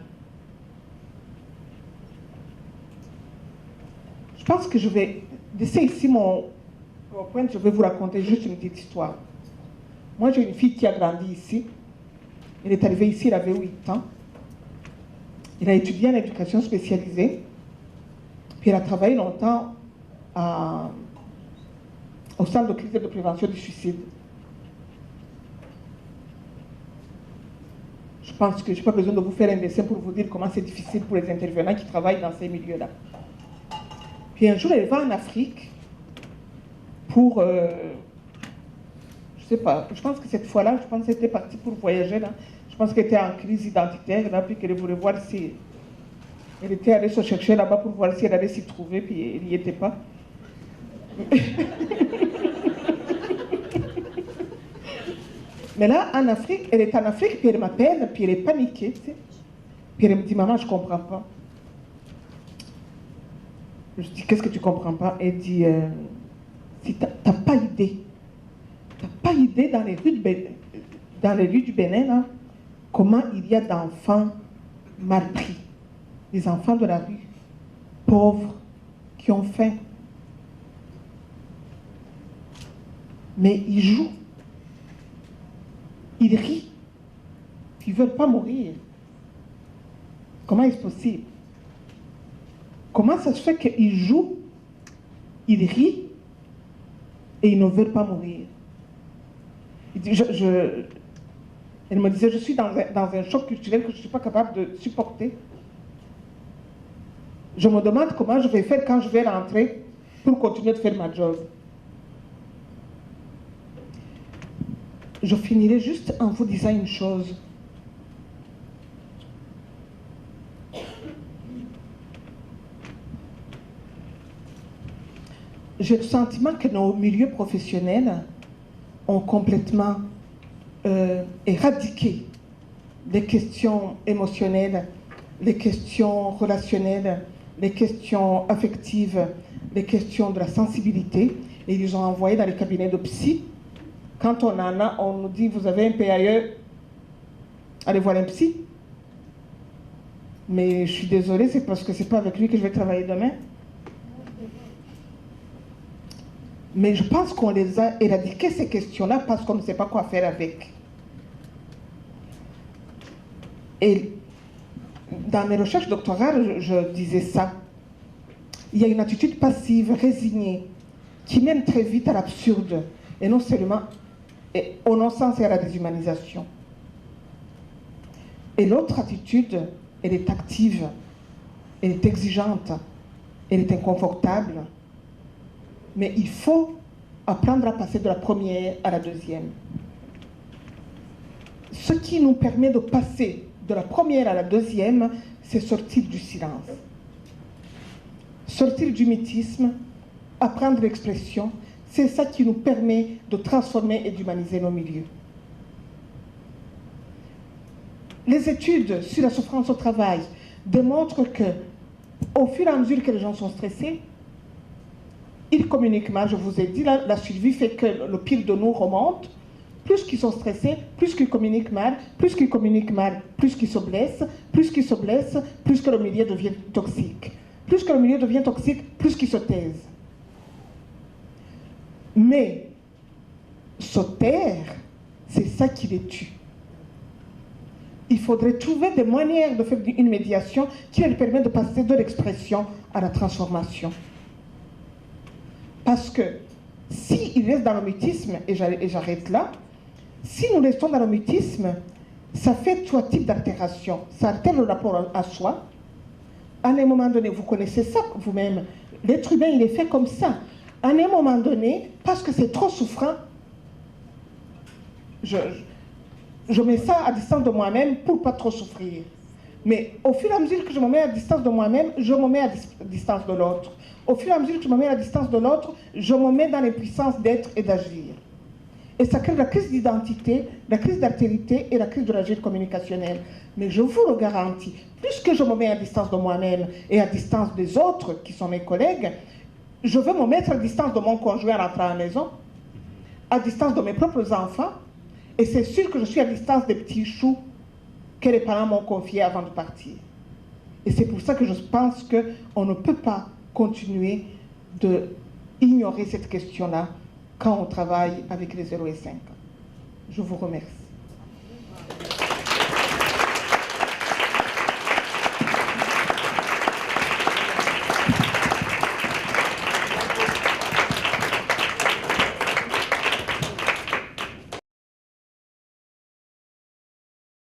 [SPEAKER 1] Je pense que je vais laisser ici mon point, je vais vous raconter juste une petite histoire. Moi, j'ai une fille qui a grandi ici. Elle est arrivée ici, elle avait 8 ans. Elle a étudié en éducation spécialisée. Puis elle a travaillé longtemps au centre de crise et de prévention du suicide. Je pense que je n'ai pas besoin de vous faire un dessin pour vous dire comment c'est difficile pour les intervenants qui travaillent dans ces milieux-là. Puis un jour, elle va en Afrique pour... je sais pas, je pense que cette fois-là, je pense qu'elle était partie pour voyager là. Je pense qu'elle était en crise identitaire là, puis qu'elle voulait voir si... Elle était allée se chercher là-bas pour voir si elle allait s'y trouver, puis elle n'y était pas. Mais là, en Afrique, elle est en Afrique, puis elle m'appelle, puis elle est paniquée, tu sais. Puis elle me dit, maman, je ne comprends pas. Je dis, qu'est-ce que tu ne comprends pas? Elle dit, si tu n'as pas idée. Tu n'as pas idée dans les rues du Bénin, là, comment il y a d'enfants mal pris. Des enfants de la rue, pauvres, qui ont faim. Mais ils jouent. Ils rient. Ils ne veulent pas mourir. Comment est-ce possible? Comment ça se fait qu'ils jouent, ils rient et ils ne veulent pas mourir? Elle me disait, je suis dans un choc culturel que je ne suis pas capable de supporter. Je me demande comment je vais faire quand je vais rentrer pour continuer de faire ma job. Je finirai juste en vous disant une chose. J'ai le sentiment que nos milieux professionnels ont complètement éradiqué les questions émotionnelles, les questions relationnelles, les questions affectives, les questions de la sensibilité, et ils les ont envoyés dans les cabinets de psy. Quand on en a, on nous dit, vous avez un PAE, allez voir un psy. Mais je suis désolée, c'est parce que c'est pas avec lui que je vais travailler demain. Mais je pense qu'on les a éradiquées, ces questions-là, parce qu'on ne sait pas quoi faire avec. Et dans mes recherches doctorales, je disais ça. Il y a une attitude passive, résignée, qui mène très vite à l'absurde, et non seulement au non-sens et à la déshumanisation. Et l'autre attitude, elle est active, elle est exigeante, elle est inconfortable, mais il faut apprendre à passer de la première à la deuxième. Ce qui nous permet de passer de la première à la deuxième, c'est sortir du silence. Sortir du mythisme, apprendre l'expression, c'est ça qui nous permet de transformer et d'humaniser nos milieux. Les études sur la souffrance au travail, démontre que, au fur et à mesure que les gens sont stressés, ils communiquent mal. Je vous ai dit, la survie fait que le pire de nous remonte. Plus qu'ils sont stressés, plus qu'ils communiquent mal, plus qu'ils communiquent mal, plus qu'ils se blessent, plus qu'ils se blessent, plus que le milieu devient toxique. Plus que le milieu devient toxique, plus qu'ils se taisent. Mais se taire, c'est ça qui les tue. Il faudrait trouver des manières de faire une médiation qui leur permet de passer de l'expression à la transformation. Parce que s'ils restent dans le mutisme, et j'arrête là, si nous restons dans le mutisme, ça fait trois types d'altération. Ça altère le rapport à soi. À un moment donné, vous connaissez ça vous-même, l'être humain, il est fait comme ça. À un moment donné, parce que c'est trop souffrant, je mets ça à distance de moi-même pour ne pas trop souffrir. Mais au fur et à mesure que je me mets à distance de moi-même, je me mets à distance de l'autre. Au fur et à mesure que je me mets à distance de l'autre, je me mets dans l'impuissance d'être et d'agir. Et ça crée la crise d'identité, la crise d'altérité et la crise de la gestion communicationnelle. Mais je vous le garantis, plus que je me mets à distance de moi-même et à distance des autres qui sont mes collègues, je veux me mettre à distance de mon conjoint en rentrant à la maison, à distance de mes propres enfants, et c'est sûr que je suis à distance des petits choux que les parents m'ont confiés avant de partir. Et c'est pour ça que je pense qu'on ne peut pas continuer d'ignorer cette question-là quand on travaille avec les 0 et 5 ans. Je vous remercie.